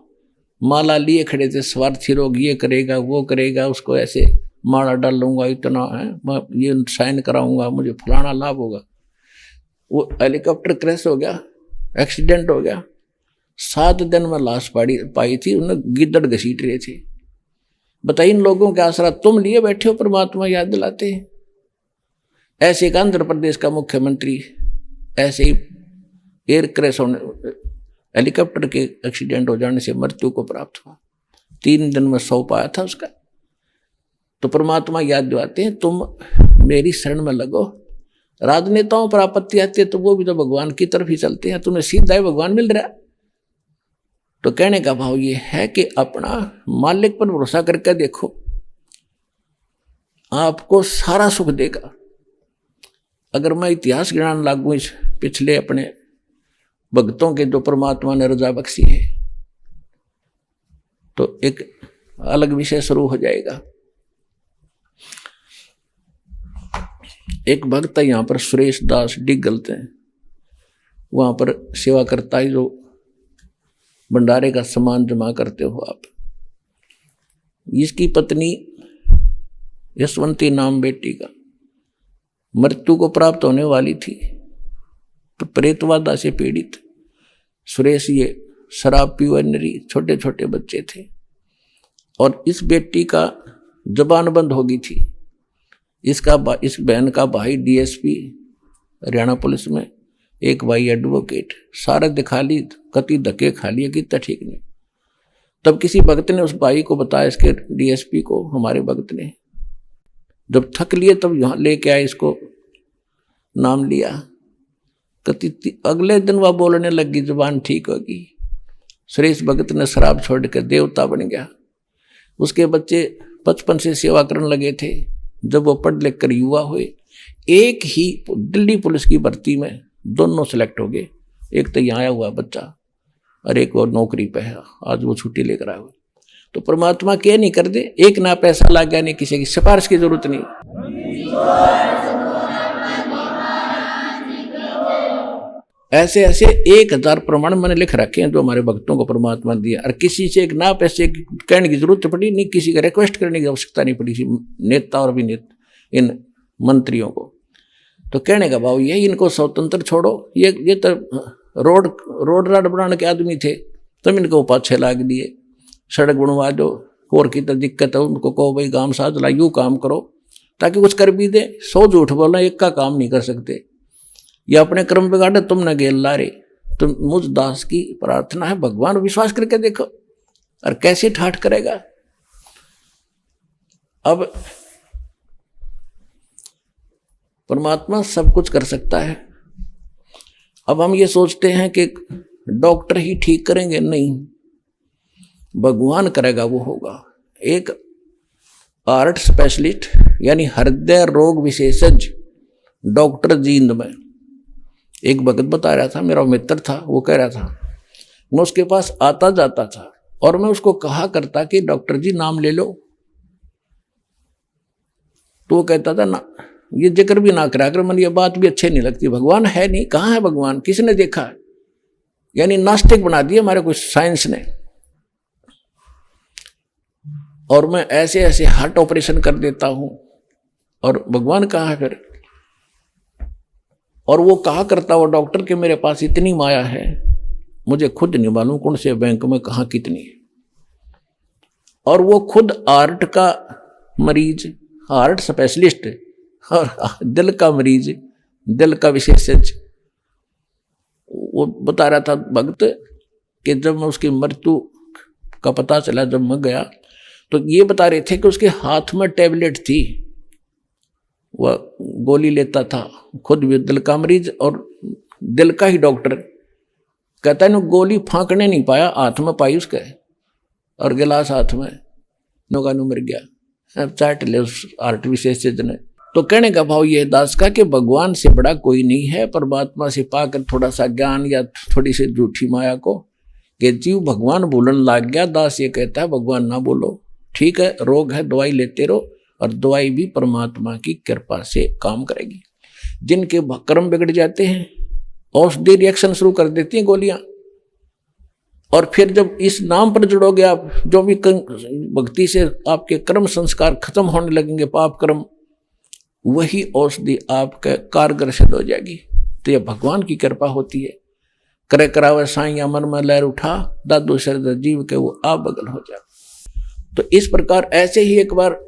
B: माला लिए खड़े थे, स्वार्थी लोग, ये करेगा वो करेगा, उसको ऐसे माला डालूंगा, इतना है, मैं ये साइन कराऊंगा, मुझे फलाना लाभ होगा। वो हेलीकॉप्टर क्रैश हो गया, एक्सीडेंट हो गया, 7 दिन में लाश पाई थी, उन्हें गिद्दड़ घसीट रहे थे। बताइए, इन लोगों के आसरा तुम लिए बैठे हो, परमात्मा याद दिलाते हैं। ऐसे एक आंध्र प्रदेश का मुख्यमंत्री ऐसे ही एयर क्रैश होने, हेलीकॉप्टर के एक्सीडेंट हो जाने से मृत्यु को प्राप्त हुआ, 3 दिन में सौ पाया था उसका। तो परमात्मा याद दिलाते हैं, तुम मेरी शरण में लगो। राजनेताओं पर आपत्ति आती है तो वो भी तो भगवान की तरफ ही चलते हैं, तुम्हें सीधा ही भगवान मिल रहा है। तो कहने का भाव ये है कि अपना मालिक पर भरोसा करके देखो, आपको सारा सुख देगा। अगर मैं इतिहास ज्ञान लागू इस पिछले अपने भक्तों के जो परमात्मा ने रजा बख्शी है, तो एक अलग विषय शुरू हो जाएगा। एक भक्त है यहाँ पर, सुरेश दास डिगलते हैं, वहां पर सेवा करता है, जो भंडारे का सामान जमा करते हो आप। इसकी पत्नी यशवंती नाम बेटी का मृत्यु को प्राप्त होने वाली थी, प्रेतवादा से पीड़ित। सुरेश ये शराब पीवनरी, छोटे छोटे बच्चे थे, और इस बेटी का जबान बंद हो गई थी। इस बहन का भाई डीएसपी हरियाणा पुलिस में, एक भाई एडवोकेट, सारा दिखा ली, कति धक्के खा लिए कि ठीक नहीं। तब किसी भक्त ने उस भाई को बताया, इसके डीएसपी को, हमारे भक्त ने, जब थक लिए तब यहाँ लेके आए, इसको नाम लिया। कति अगले दिन वह बोलने लगी, जुबान ठीक होगी। सुरेश भगत ने शराब छोड़ कर देवता बन गया। उसके बच्चे बचपन से सेवा करने लगे थे। जब वो पढ़ लिख कर युवा हुए, एक ही दिल्ली पुलिस की भर्ती में दोनों सिलेक्ट हो गए। एक तो यहाँ आया हुआ बच्चा और एक और नौकरी पे है, आज वो छुट्टी लेकर आया हुआ। तो परमात्मा क्या नहीं कर दे, एक ना पैसा लग गया, नहीं किसी की सिफारिश की जरूरत नहीं। ऐसे ऐसे 1000 प्रमाण मैंने लिख रखे हैं जो हमारे भक्तों को परमात्मा दिया, और किसी से एक ना पैसे कहने की जरूरत पड़ी नहीं, किसी का रिक्वेस्ट करने की आवश्यकता नहीं पड़ी नेता और अभिनेता इन मंत्रियों को। तो कहने का भाव ये, इनको स्वतंत्र छोड़ो। ये तो रोड राड बनाने के आदमी थे, तुम इनको पाछे लाग दिए, सड़क बनवा दो, और की तो दिक्कत है, उनको कहो भाई गांव साज ला, यूँ काम करो ताकि कुछ कर भी दे। 100 झूठ बोलना, एक का काम नहीं कर सकते, या अपने कर्म बिगाड़े, तुम न गेल ला रे। तो मुझ दास की प्रार्थना है, भगवान विश्वास करके देखो, और कैसे ठाठ करेगा। अब परमात्मा सब कुछ कर सकता है। अब हम ये सोचते हैं कि डॉक्टर ही ठीक करेंगे, नहीं, भगवान करेगा, वो होगा। एक हार्ट स्पेशलिस्ट यानी हृदय रोग विशेषज्ञ डॉक्टर जींद में एक भगत बता रहा था, मेरा मित्र था, वो कह रहा था, मैं उसके पास आता जाता था और मैं उसको कहा करता कि डॉक्टर जी नाम ले लो, तो वो कहता था ना, ये जिक्र भी ना करा कर, मन ये बात भी अच्छी नहीं लगती, भगवान है नहीं, कहाँ है भगवान, किसने देखा है, यानी नास्तिक बना दिया हमारे कुछ साइंस ने। और मैं ऐसे ऐसे हार्ट ऑपरेशन कर देता हूं, और भगवान कहाँ है फिर। और वो कहा करता वो डॉक्टर के मेरे पास इतनी माया है, मुझे खुद नहीं मालूम कौन से बैंक में कहाँ कितनी है। और वो खुद हार्ट का मरीज, हार्ट स्पेशलिस्ट और दिल का मरीज, दिल का विशेषज्ञ। वो बता रहा था भक्त कि जब मैं उसकी मृत्यु का पता चला, जब मैं गया, तो ये बता रहे थे कि उसके हाथ में टैबलेट थी, वह गोली लेता था, खुद भी दिल का मरीज और दिल का ही डॉक्टर। कहता है ना, गोली फांकने नहीं पाया, हाथ में पाई उसके, और गिलास हाथ में, नौगानू मर गया। अब चाट ले उस हार्ट विशेषज्ञ ने। तो कहने का भाव ये दास का कि भगवान से बड़ा कोई नहीं है। परमात्मा से पाकर थोड़ा सा ज्ञान या थोड़ी सी झूठी माया को कि जीव भगवान बोलने लग गया, दास ये कहता है भगवान ना बोलो, ठीक है, रोग है, दवाई लेते रहो, और दवाई भी परमात्मा की कृपा से काम करेगी। जिनके कर्म बिगड़ जाते हैं, औषधि रिएक्शन शुरू कर देती हैं गोलियां, और फिर जब इस नाम पर जुड़ोगे आप, जो भी भक्ति से आपके कर्म संस्कार खत्म होने लगेंगे, पाप कर्म, वही औषधि आपके कारगर सिद्ध हो जाएगी। तो यह भगवान की कृपा होती है। करे करावे साइया मन में लहर उठा, दादू शरद जीव के वो आप बगल हो जा। तो इस प्रकार ऐसे ही एक बार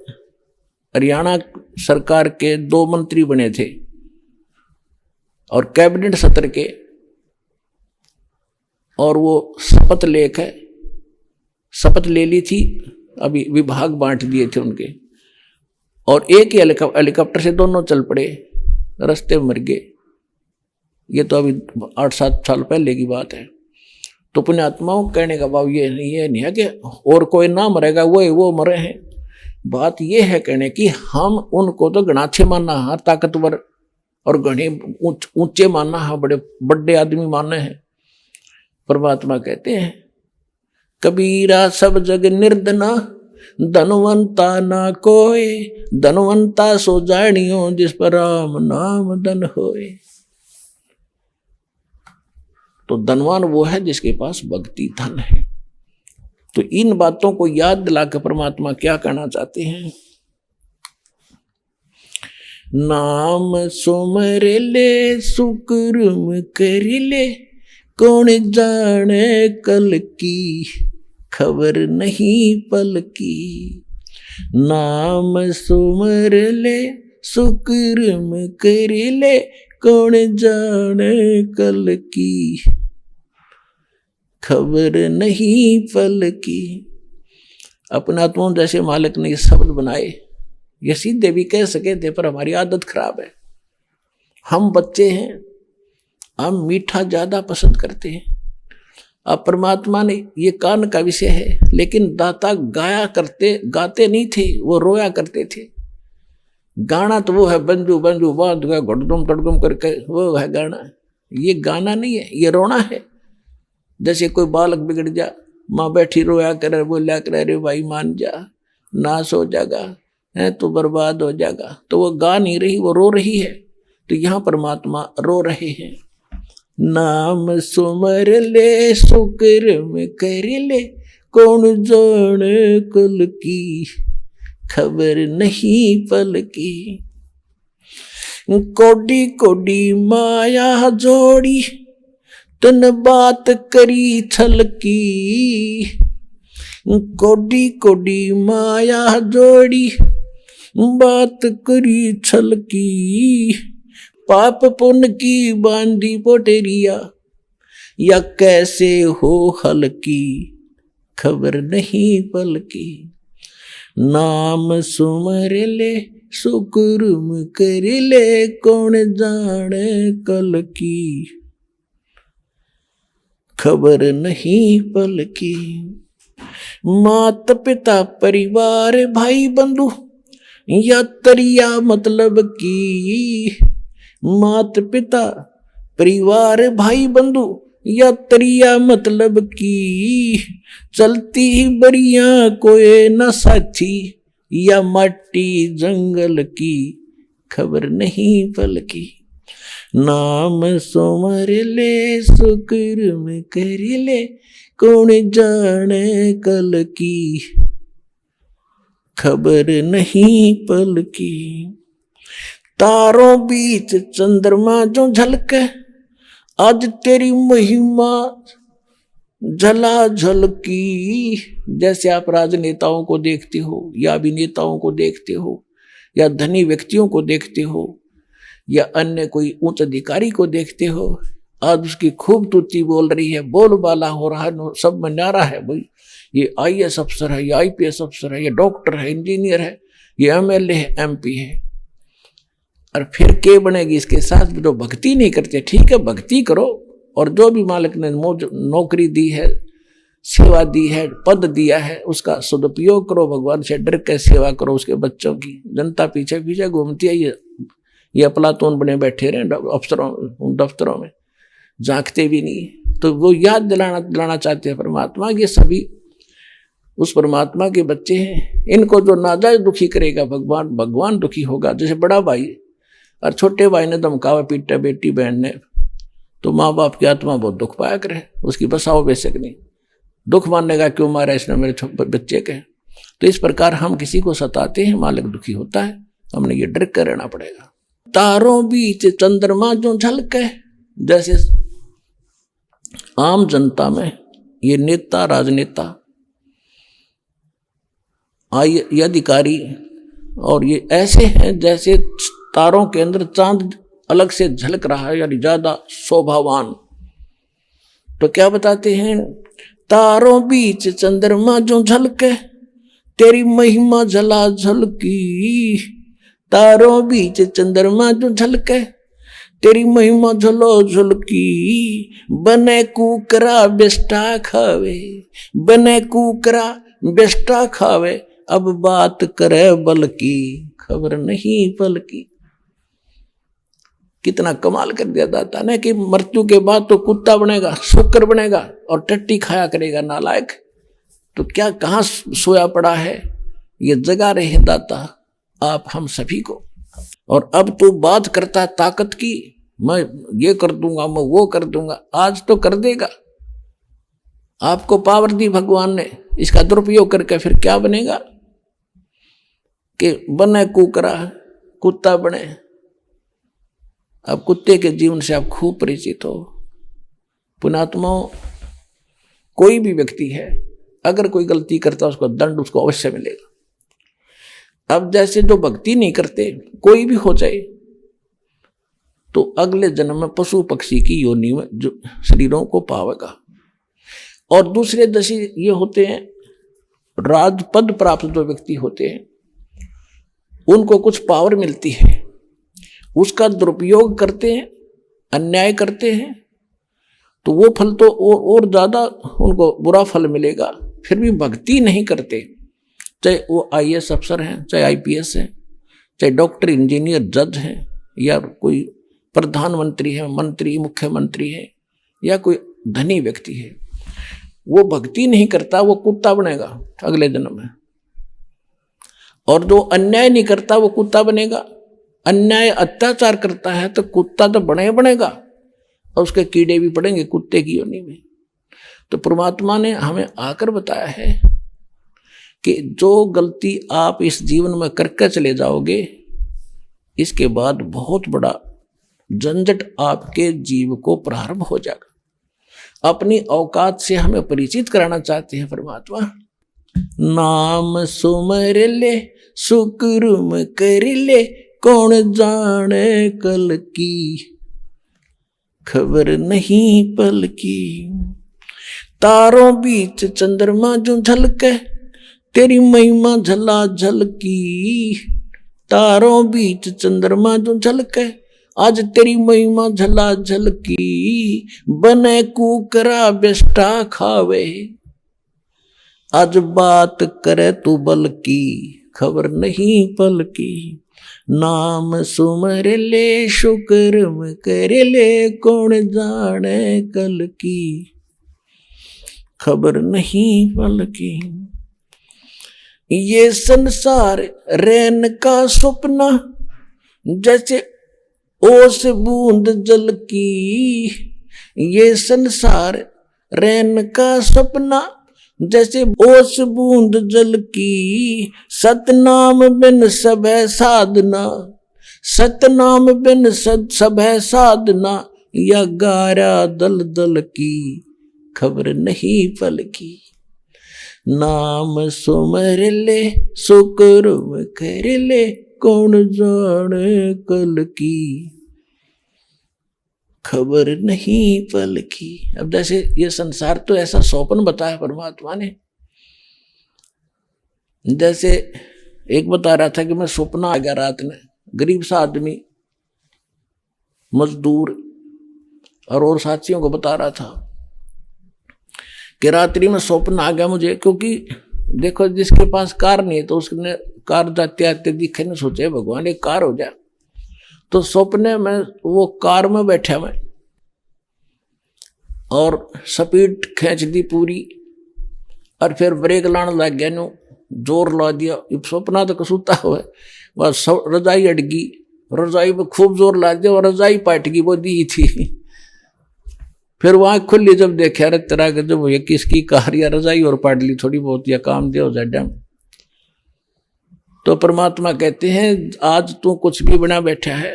B: हरियाणा सरकार के 2 मंत्री बने थे, और कैबिनेट सत्र के, और वो शपथ लेकर शपथ ले ली थी, अभी विभाग बांट दिए थे उनके, और एक ही हेलीकॉप्टर से दोनों चल पड़े, रास्ते में मर गए। ये तो अभी 8-7 साल पहले की बात है। तो पुण्यात्माओं कहने का भाव ये नहीं है कि और कोई ना मरेगा, वो मरे हैं। बात ये है कहने की, हम उनको तो गणाछे मानना है, ताकतवर और घने ऊंचे मानना है, बड़े बड़े आदमी मानना है। परमात्मा कहते हैं, कबीरा सब जग निर्धना, धनवंता ना कोय, धनवंता सो जानियो, जिस पर राम नाम धन होए। तो धनवान वो है जिसके पास भक्ति धन है। तो इन बातों को याद दिलाकर परमात्मा क्या कहना चाहते हैं, नाम सुमर ले सुकर्म कर ले, कौन जाने कल की खबर नहीं पल की। नाम सुमर ले सुकर्म कर ले, कौन जाने कल की खबर नहीं पल की। अपना आत्मा जैसे मालिक ने ये शब्द बनाए, ये सीधे भी कह सके थे, पर हमारी आदत खराब है। हम बच्चे हैं, हम मीठा ज्यादा पसंद करते हैं। अब परमात्मा ने ये कान का विषय है, लेकिन दाता गाते नहीं थे, वो रोया करते थे। गाना तो वो है बंजू बंजू बांध गया घुटगुम तड़गुम करके, वो है गाना। ये गाना नहीं है, ये रोना है। जैसे कोई बालक बिगड़ जा, माँ बैठी रोया करे, बोलिया करे, अरे भाई मान जा, नाश हो जाएगा, है तो बर्बाद हो जाएगा। तो वो गा नहीं रही, वो रो रही है। तो यहाँ परमात्मा रो रहे हैं, नाम सुमर ले सुकर्म कर ले, कौन जाने कल की खबर नहीं पल की। कोडी कोडी माया जोड़ी, तन बात करी छल की। कोडी कोडी माया जोड़ी, बात करी छल की। पाप पुण्य की बांधी पोटेरिया, या कैसे हो हल्की खबर नहीं पल की। नाम सुमर ले सुकर्म कर ले, कौन जाने कल की खबर नहीं पल की। माता पिता परिवार भाई बंधु, या तरिया मतलब की। माता पिता परिवार भाई बंधु, या तरिया मतलब की। चलती ही बरिया कोई न साथी, या माटी जंगल की खबर नहीं पल की। नाम सुमर ले सुकर्म कर ले, कौन जाने कल की खबर नहीं पल की। तारों बीच चंद्रमा जो झलके, आज तेरी महिमा झला झलकी। जैसे आप राजनेताओं को देखते हो, या अभिनेताओं को देखते हो, या धनी व्यक्तियों को देखते हो, या अन्य कोई उच्च अधिकारी को देखते हो, आज उसकी खूब तुति बोल रही है, बोलबाला हो रहा है, सब में न्यारा है। भाई ये IAS अफसर है, ये IPS अफसर है, ये डॉक्टर है, इंजीनियर है, ये MLA है, MP है। और फिर क्या बनेगी इसके साथ? जो भक्ति नहीं करते, ठीक है भक्ति करो, और जो भी मालिक ने नौकरी दी है, सेवा दी है, पद दिया है, उसका सदुपयोग करो, भगवान से डर के सेवा करो उसके बच्चों की। जनता पीछे पीछे घूमती है, ये अपलातून बने बैठे रहे अफसरों दफ्तरों में, झांकते भी नहीं। तो वो याद दिलाना चाहते हैं परमात्मा, ये सभी उस परमात्मा के बच्चे हैं। इनको जो नाजायज दुखी करेगा भगवान, भगवान दुखी होगा। जैसे बड़ा भाई और छोटे भाई ने धमकावा पीटा बेटी बहन ने, तो माँ बाप की आत्मा बहुत दुख पाया करे, उसकी बसाओ बेशक नहीं, दुख मानने का क्यों मारा इसने मेरे बच्चे के। तो इस प्रकार हम किसी को सताते हैं, मालिक दुखी होता है, हमने ये डर कर रहना पड़ेगा। तारों बीच चंद्रमा जो झलके, जैसे आम जनता में ये नेता, राजनेता, ये अधिकारी और ये ऐसे हैं जैसे तारों के अंदर चांद अलग से झलक रहा है, यानी ज्यादा शोभावान। तो क्या बताते हैं, तारों बीच चंद्रमा जो झलके, तेरी महिमा झला झलकी। तारों बीच चंद्रमा जो झलके, तेरी महिमा झलो झलकी। बने कुकरा बेस्टा खावे, बने कुकरा बेस्टा खावे, अब बात करे बल की, खबर नहीं पल की। कितना कमाल कर दिया दाता ने कि मृत्यु के बाद तो कुत्ता बनेगा, शुक्र बनेगा और टट्टी खाया करेगा नालायक। तो क्या कहाँ सोया पड़ा है, ये जगा रहे दाता आप हम सभी को। और अब तो बात करता है ताकत की, मैं ये कर दूंगा, मैं वो कर दूंगा। आज तो कर देगा। आपको पावर दी भगवान ने, इसका दुरुपयोग करके फिर क्या बनेगा कि बने कुकरा कुत्ता बने। अब कुत्ते के जीवन से आप खूब परिचित हो। पुण्यात्माओं, कोई भी व्यक्ति है अगर कोई गलती करता है उसको दंड उसको अवश्य मिलेगा। अब जैसे जो भक्ति नहीं करते, कोई भी हो जाए, तो अगले जन्म में पशु पक्षी की योनि में जो शरीरों को पावेगा। और दूसरे दशा ये होते हैं, राजपद प्राप्त जो व्यक्ति होते हैं उनको कुछ पावर मिलती है, उसका दुरुपयोग करते हैं, अन्याय करते हैं, तो वो फल तो और ज्यादा उनको बुरा फल मिलेगा। फिर भी भक्ति नहीं करते, चाहे वो IAS अफसर हैं, चाहे IPS हैं, चाहे डॉक्टर, इंजीनियर, जज हैं, या कोई प्रधानमंत्री है, मंत्री, मुख्यमंत्री है, या कोई धनी व्यक्ति है, वो भक्ति नहीं करता, वो कुत्ता बनेगा अगले जन्म में। और जो अन्याय नहीं करता वो कुत्ता बनेगा। अन्याय अत्याचार करता है तो कुत्ता तो बनेगा, और उसके कीड़े भी पड़ेंगे कुत्ते की योनि में। तो परमात्मा ने हमें आकर बताया है कि जो गलती आप इस जीवन में करके चले जाओगे, इसके बाद बहुत बड़ा झंझट आपके जीव को प्रारंभ हो जाएगा। अपनी औकात से हमें परिचित कराना चाहते हैं परमात्मा। नाम सुमर ले सुकर्म कर ले, कौन जाने कल की, खबर नहीं पल की। तारों बीच चंद्रमा जो झलके, तेरी महिमा झला झलकी। तारों बीच चंद्रमा जो झलके, आज तेरी महिमा झला झलकी। बने कुकरा बेस्टा खावे, आज बात करे तू बल की, खबर नहीं पल की। नाम सुमर ले शुक्रम कर ले, कौन जाने कल की, खबर नहीं पल की। ये संसार रैन का सपना, जैसे ओस बूंद जल की। ये संसार रैन का सपना, जैसे ओस बूंद जल की। सतनाम बिन सब है साधना, सतनाम बिन सब है साधना। या गारा दल दल की, खबर नहीं पल की। नाम सुमर ले सुकर्म कर ले, कौन जाने कल की, खबर नहीं पल की। अब जैसे ये संसार तो ऐसा सौपन बताया परमात्मा ने। जैसे एक बता रहा था कि मैं सपना आ गया रात में, गरीब सा आदमी, मजदूर और साथियों को बता रहा था कि रात्रि में स्वप्न आ गया मुझे। क्योंकि देखो, जिसके पास कार नहीं है तो उसने कार जाते आते दिखे न, सोचे भगवान एक कार हो जाए। तो सपने में वो कार में बैठा मैं और स्पीड खींच दी पूरी, और फिर ब्रेक लाने लग गया नो, जोर ला दिया। सपना तो कसूता हुआ, बस रजाई अड़गी, रजाई में खूब जोर ला दिया और रजाई पाट गई, वो दी थी। फिर वहां खुली जब देखा, अरे तेरा जब ये किसकी कार या रजाई और पाट ली थोड़ी बहुत, या काम दिया हो जाए। तो परमात्मा कहते हैं आज तू कुछ भी बना बैठा है,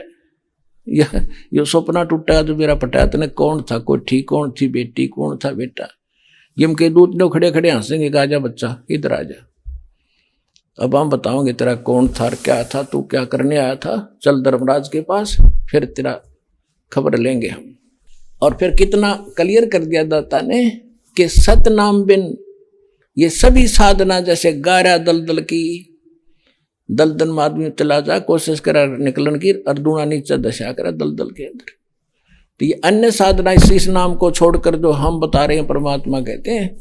B: ये सपना टूटा जो मेरा पटा तने, कौन था कोठी, कौन थी बेटी, कौन था बेटा। यम के दूत ने खड़े खड़े हंसेंगे, कि आजा बच्चा इधर आजा, अब हम बताओगे तेरा कौन था, क्या था, तू क्या करने आया था, चल धर्मराज के पास, फिर तेरा खबर लेंगे हम। और फिर कितना क्लियर कर दिया दाता ने कि सतनाम बिन ये सभी साधना, जैसे गारा दलदल की, दलदल में आदमी चला जा, कोशिश करा निकलन की, अर्दुना नीचे दशा करा दलदल के अंदर। तो ये अन्य साधना इस नाम को छोड़कर जो हम बता रहे हैं, परमात्मा कहते हैं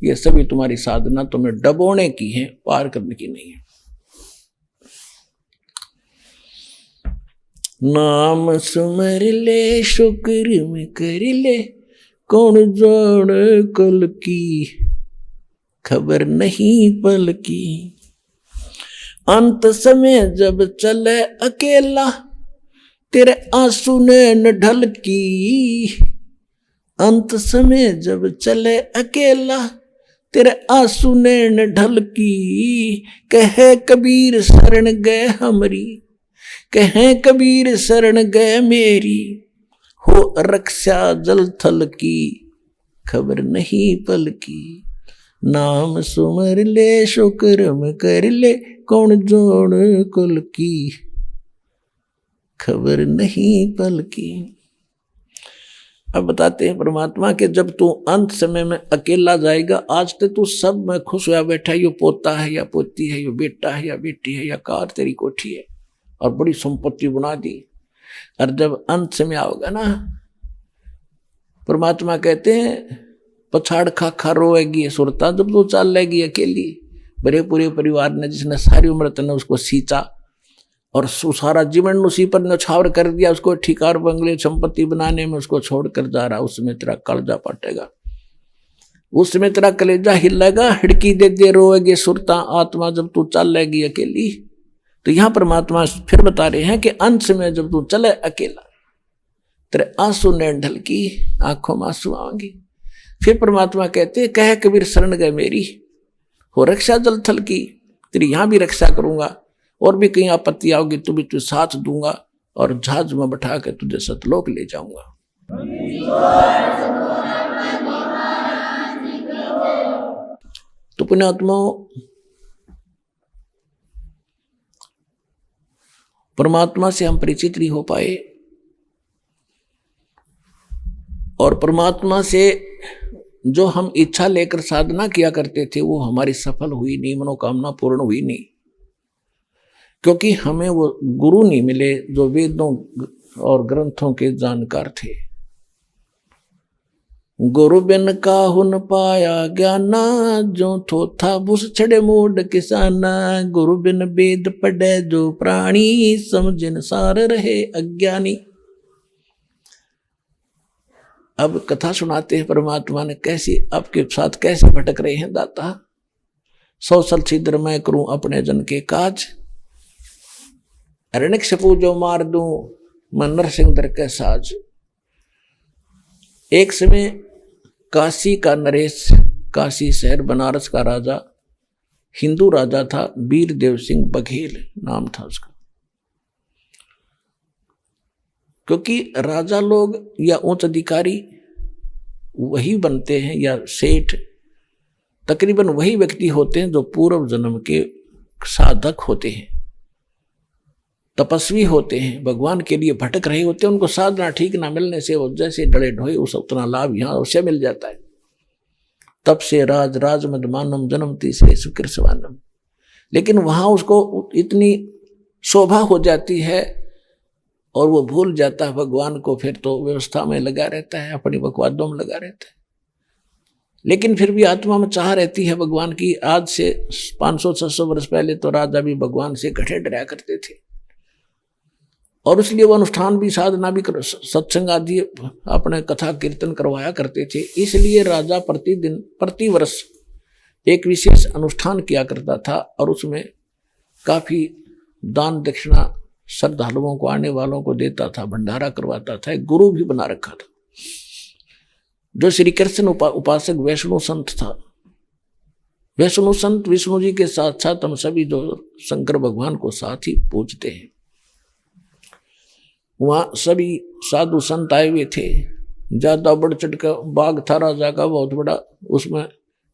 B: ये सभी तुम्हारी साधना तुम्हें डबोने की है, पार करने की नहीं है। नाम सुमर ले शुक्र में कर ले, कौन जाने कल की, खबर नहीं पल की। अंत समय जब चले अकेला, तेरे आंसू ने न ढल की। अंत समय जब चले अकेला, तेरे आंसू ने न ढल की। कहे कबीर शरण गए हमरी, कहे कबीर शरण गए मेरी। हो रक्षा जल थल की, खबर नहीं पल की। नाम सुमर ले शुक्र में कर ले, कौन जोड़ कुल की, खबर नहीं पल की। अब बताते हैं परमात्मा के जब तू अंत समय में अकेला जाएगा, आज तक तू सब में खुश हुआ बैठा, यो पोता है या पोती है, यो बेटा है या बेटी है, या कार तेरी कोठी है, और बड़ी संपत्ति बना दी। और जब अंत समय आओगा ना, परमात्मा कहते हैं पछाड़ खा खा रोएगी सुरता, जब तू चल लेगी अकेली। बड़े पूरे परिवार ने, जिसने सारी उम्र तने उसको सींचा और सारा जीवन उसी पर न्यौछावर कर दिया, उसको ठिकार बंगले संपत्ति बनाने में उसको छोड़कर जा रहा, उसमें तेरा कलेजा पटेगा, उसमें तेरा कलेजा हिलेगा, हिड़की दे दे रोएगी सुरता आत्मा, जब तू चल लेगी अकेली। तो यहां परमात्मा फिर बता रहे हैं कि अंत में जब तू चले अकेला, तेरे आंसू ने ढल की, आंखों में आंसू आएंगे। फिर परमात्मा कहते हैं कहे कबीर शरण गए मेरी, हो रक्षा जल थल की, तेरी यहां भी रक्षा करूंगा, और भी कहीं आपत्ति आओगी तो भी तुझे साथ दूंगा, और जहाज में बैठा के तुझे सतलोक ले जाऊंगा। तो पुण्यात्माओं, परमात्मा से हम परिचित नहीं हो पाए, और परमात्मा से जो हम इच्छा लेकर साधना किया करते थे वो हमारी सफल हुई नहीं, मनोकामना पूर्ण हुई नहीं, क्योंकि हमें वो गुरु नहीं मिले जो वेदों और ग्रंथों के जानकार थे। गुरु बिन काहू न पाया ज्ञाना, जो थोथा बुस छड़े मूड किसाना। गुरु बिन वेद पढ़े जो प्राणी, समझन सार रहे अज्ञानी। अब कथा सुनाते हैं परमात्मा ने कैसी आपके साथ कैसे भटक रहे हैं दाता। 100 साल छिद्र मैं करूं अपने जन के काज, हिरण्यकशिपु जो मार दूं मैं नरसिंह दर के साज। एक समय काशी का नरेश, काशी शहर बनारस का राजा, हिंदू राजा था, वीरदेव सिंह बघेल नाम था उसका। क्योंकि राजा लोग या उच्च अधिकारी वही बनते हैं, या सेठ, तकरीबन वही व्यक्ति होते हैं जो पूर्व जन्म के साधक होते हैं, तपस्वी होते हैं, भगवान के लिए भटक रहे होते हैं। उनको साधना ठीक ना मिलने से वो जैसे डले ढोए उस उतना लाभ यहाँ अवश्य मिल जाता है। तब से राज राज मदमानम जन्म तीसरे सुकृ सवानम। लेकिन वहां उसको इतनी शोभा हो जाती है और वो भूल जाता है भगवान को, फिर तो व्यवस्था में लगा रहता है, अपनी बकवादों में लगा रहता है। लेकिन फिर भी आत्मा में चाह रहती है भगवान की। आज से 500-600 वर्ष पहले तो राजा भी भगवान से गठे डरा करते थे, और इसलिए वो अनुष्ठान भी, साधना भी, सत्संग आदि अपने कथा कीर्तन करवाया करते थे। इसलिए राजा प्रतिदिन प्रतिवर्ष एक विशेष अनुष्ठान किया करता था और उसमें काफी दान दक्षिणा श्रद्धालुओं को, आने वालों को देता था, भंडारा करवाता था। एक गुरु भी बना रखा था जो श्री कृष्ण उपासक वैष्णव संत था। वैष्णव संत विष्णु जी के साथ साथ हम सभी जो शंकर भगवान को साथ ही पूजते हैं। वहां सभी साधु संत आए हुए थे। ज्यादा बढ़ चढ़ का बाग था राजा का बहुत बड़ा, उसमें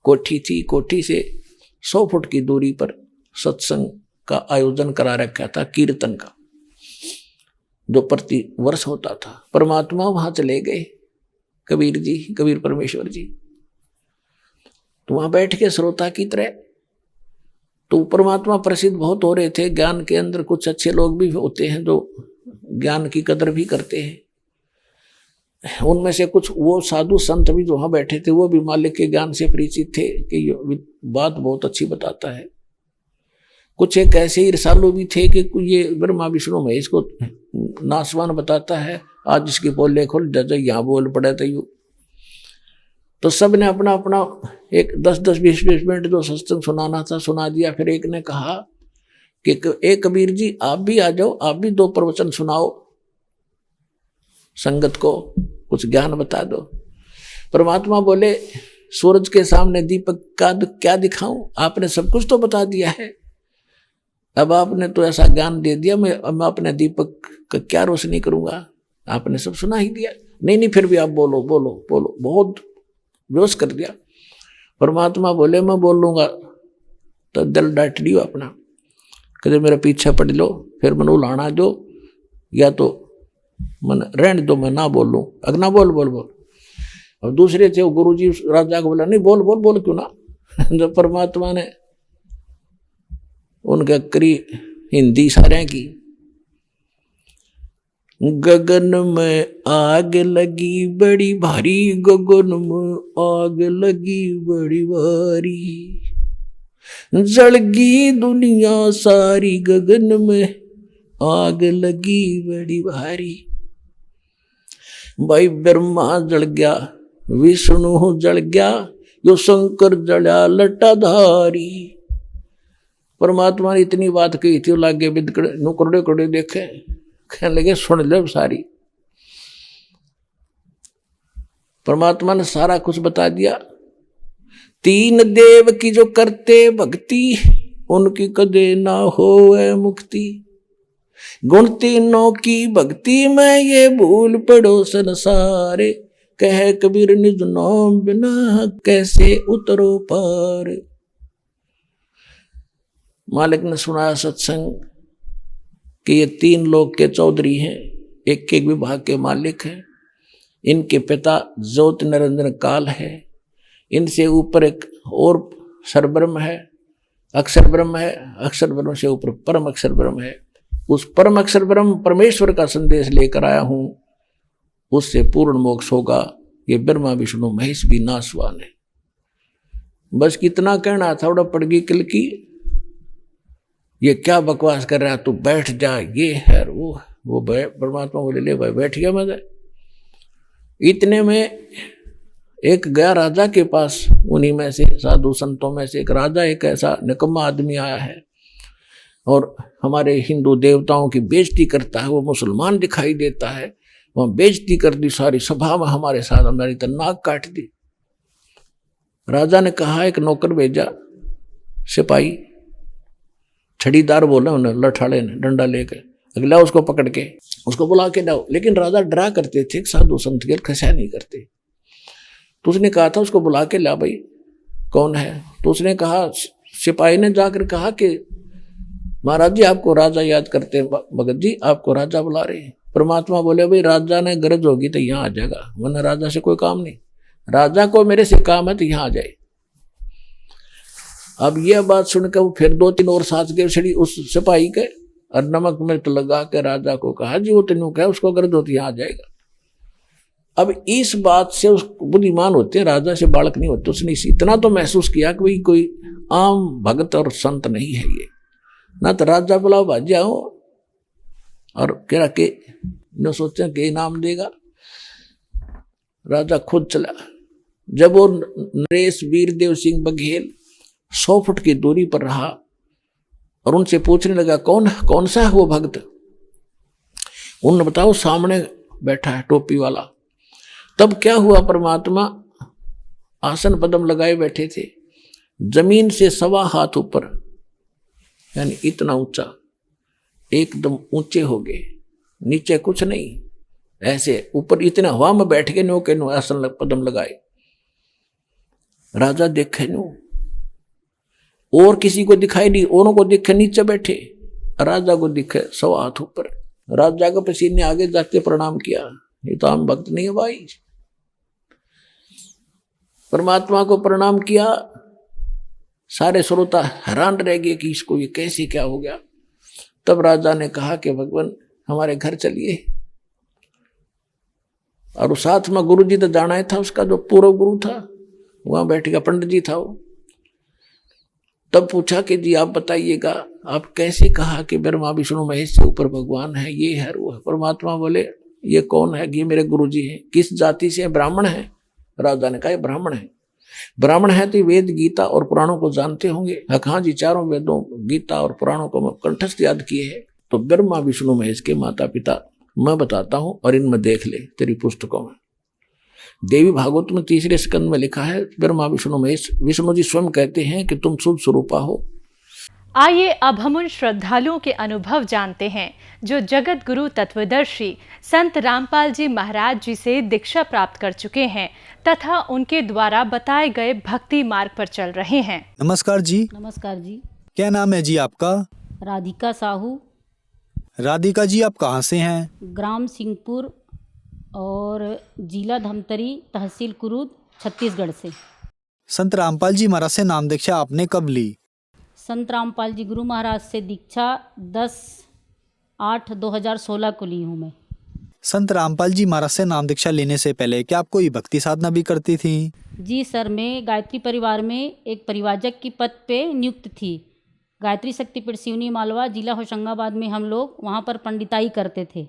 B: कोठी थी। कोठी से 100 फुट की दूरी पर सत्संग का आयोजन करा रखा था, कीर्तन का, जो प्रति वर्ष होता था। परमात्मा वहां चले गए, कबीर जी, कबीर परमेश्वर जी, तो वहां बैठ के श्रोता की तरह। तो परमात्मा प्रसिद्ध बहुत हो रहे थे। ज्ञान के अंदर कुछ अच्छे लोग भी होते हैं जो ज्ञान की कदर भी करते हैं। उनमें से कुछ वो साधु संत भी जो वहां बैठे थे वो भी मालिक के ज्ञान से परिचित थे कि ये बात बहुत अच्छी बताता है। कुछ एक ऐसे ही रसालु भी थे कि ये ब्रह्मा विष्णु महेश को नासवान बताता है, आज इसकी बोले खोल जज यहाँ बोल पड़े तो सब ने अपना अपना एक 10-10, 20-20 मिनट जो सत्संग सुनाना था सुना दिया। फिर एक ने कहा कि एक कबीर जी आप भी आ जाओ, आप भी 2 प्रवचन सुनाओ, संगत को कुछ ज्ञान बता दो। परमात्मा बोले सूरज के सामने दीपक का क्या दिखाऊं, आपने सब कुछ तो बता दिया है, अब आपने तो ऐसा ज्ञान दे दिया, मैं अपने दीपक का क्या रोशनी करूंगा, आपने सब सुना ही दिया। नहीं फिर भी आप बोलो बोलो बोलो, बहुत विवश कर दिया। परमात्मा बोले मैं बोल लूंगा तो दिल डांट लियो अपना, कहते मेरा पीछे पड़ लो, फिर मनु लाना दो, या तो मन रहने दो, मैं ना बोल लूँ, अगना बोल बोल बोल। अब दूसरे थे वो गुरु जी राजा को बोला नहीं बोल बोल बोल क्यों ना। जब परमात्मा ने उनके करी हिंदी सारे की, गगन में आग लगी बड़ी भारी, गगन में आग लगी बड़ी भारी, जलगी दुनिया सारी, गगन में आग लगी बड़ी भारी। भाई ब्रह्मा जल गया, विष्णु जल गया, यो शंकर जला लटाधारी। परमात्मा ने इतनी बात कही थी, लागे बिदकड़े नुकड़े कड़े देखे, कहने लगे सुन ले सारी। परमात्मा ने सारा कुछ बता दिया। 3 देव की जो करते भक्ति, उनकी कदे ना होवे मुक्ति। गुण 3 की भक्ति में ये भूल पड़ो संसारे, कह कबीर निज नाम बिना कैसे उतरो पार। मालिक ने सुनाया सत्संग कि ये 3 लोक के चौधरी हैं, एक एक विभाग के मालिक हैं। इनके पिता ज्योति निरंजन काल है, इनसे ऊपर एक और सरब्रह्म है, अक्षर ब्रह्म है, अक्षर ब्रह्म से ऊपर परम अक्षर ब्रह्म है। उस परम अक्षर ब्रह्म परमेश्वर का संदेश लेकर आया हूं, उससे पूर्ण मोक्ष होगा। ये ब्रह्मा विष्णु महेश भी नासवान है। बस कितना कहना था, उड़ा पड़ गई किल की, ये क्या बकवास कर रहा है, तू बैठ जा, ये है वो परमात्मा बोले ले भाई बैठ गया मैं। इतने में एक गया राजा के पास, उन्हीं में से साधु संतों में से एक राजा, एक ऐसा निकम्मा आदमी आया है और हमारे हिंदू देवताओं की बेइज्जती करता है। वो मुसलमान दिखाई देता है, वहां बेइज्जती कर दी सारी सभा में, हमारे साथ हमारी तो नाक काट दी। राजा ने कहा, एक नौकर भेजा, सिपाही छड़ीदार बोला उन्हें, लठाड़े ने डंडा लेकर, अगला उसको पकड़ के उसको बुला के लाओ। लेकिन राजा डरा करते थे, साधु संत के खसा नहीं करते। तो उसने कहा था उसको बुला के ला भाई, कौन है? तो उसने कहा, सिपाही ने जाकर कहा कि महाराज जी आपको राजा याद करते हैं, भगत जी आपको राजा बुला रहे हैं। परमात्मा बोले भाई राजा ने गरज होगी तो यहाँ आ जाएगा, वरना राजा से कोई काम नहीं, राजा को मेरे से काम है तो यहाँ आ जाए। अब यह बात सुनकर वो फिर 2-3 और साथ के छड़ी उस सिपाही के, और नमक मिर्च लगा के राजा को कहा जी वो तेनू क्या उसको गरज होती यहाँ आ जाएगा। अब इस बात से उस बुद्धिमान होते हैं, राजा से बालक नहीं होते। उसने इतना तो महसूस किया कि भाई कोई आम भगत और संत नहीं है ये, ना तो राजा बुलाओ भाज जाओ और कह के न सोचे कि इनाम देगा। राजा खुद चला। जब वो नरेश वीरदेव सिंह बघेल 100 फुट की दूरी पर रहा और उनसे पूछने लगा, कौन सा है वो भक्त? उन्होंने बताओ, सामने बैठा है टोपी वाला। तब क्या हुआ, परमात्मा आसन पद्म लगाए बैठे थे, जमीन से 1.25 हाथ ऊपर, यानी इतना ऊंचा, एकदम ऊंचे हो गए, नीचे कुछ नहीं, ऐसे ऊपर इतना हवा में बैठ के नो के नो आसन पद्म लगाए। राजा देखे नो, और किसी को दिखाई नहीं, औरों को दिखे नीचे बैठे, राजा को दिखे 100 हाथ ऊपर। राजा के पसीने आगे जाके प्रणाम किया, ये तो आम भक्त नहीं है भाई। परमात्मा को प्रणाम किया। सारे श्रोता हैरान रह गए कि इसको ये कैसे क्या हो गया। तब राजा ने कहा कि भगवान हमारे घर चलिए, और साथ में गुरु जी तो जाना ही था, उसका जो पूर्व गुरु था वहां बैठ गया, पंडित जी था वो। तब पूछा कि जी आप बताइएगा, आप कैसे कहा कि ब्रह्मा विष्णु महेश से ऊपर भगवान है, ये है वो है? परमात्मा बोले, ये कौन है? ये मेरे गुरु जी हैं। किस जाति से? ब्राह्मण है। राजा ने कहा ब्राह्मण है। ब्राह्मण है तो वेद गीता और पुराणों को जानते होंगे। हाँ जी, चारों वेदों गीता और पुराणों को मैं कंठस्थ याद किए है। तो ब्रह्मा विष्णु महेश के माता पिता मैं बताता हूं, और इनमें देख ले तेरी पुस्तकों में। देवी भागवत में 3 स्कंद में लिखा है, ब्रह्मा विष्णु महेश, विष्णु जी स्वयं कहते हैं कि तुम शुद्ध स्वरूपा हो।
C: आइए अब हम उन श्रद्धालुओं के अनुभव जानते हैं जो जगत गुरु तत्वदर्शी संत रामपाल जी महाराज जी से दीक्षा प्राप्त कर चुके हैं तथा उनके द्वारा बताए गए भक्ति मार्ग पर चल रहे हैं।
D: नमस्कार जी।
E: नमस्कार जी।
D: क्या नाम है जी आपका?
E: राधिका साहू।
D: राधिका जी, आप कहाँ से हैं?
E: ग्राम सिंहपुर और जिला धमतरी, तहसील कुरूद, छत्तीसगढ़ से।
D: संत रामपाल जी महाराज से नाम दीक्षा आपने कब ली?
E: संत रामपाल जी गुरु महाराज से दीक्षा 10/8/2016 को ली हूँ मैं।
D: संत रामपाल जी महाराज से नाम दीक्षा लेने से पहले क्या आप कोई भक्ति साधना भी करती थी?
E: जी सर, मैं गायत्री परिवार में एक परिवाजक की पद पे नियुक्त थी। गायत्री शक्तिपीठ सिवनी मालवा, जिला होशंगाबाद में हम लोग वहाँ पर पंडिताई करते थे,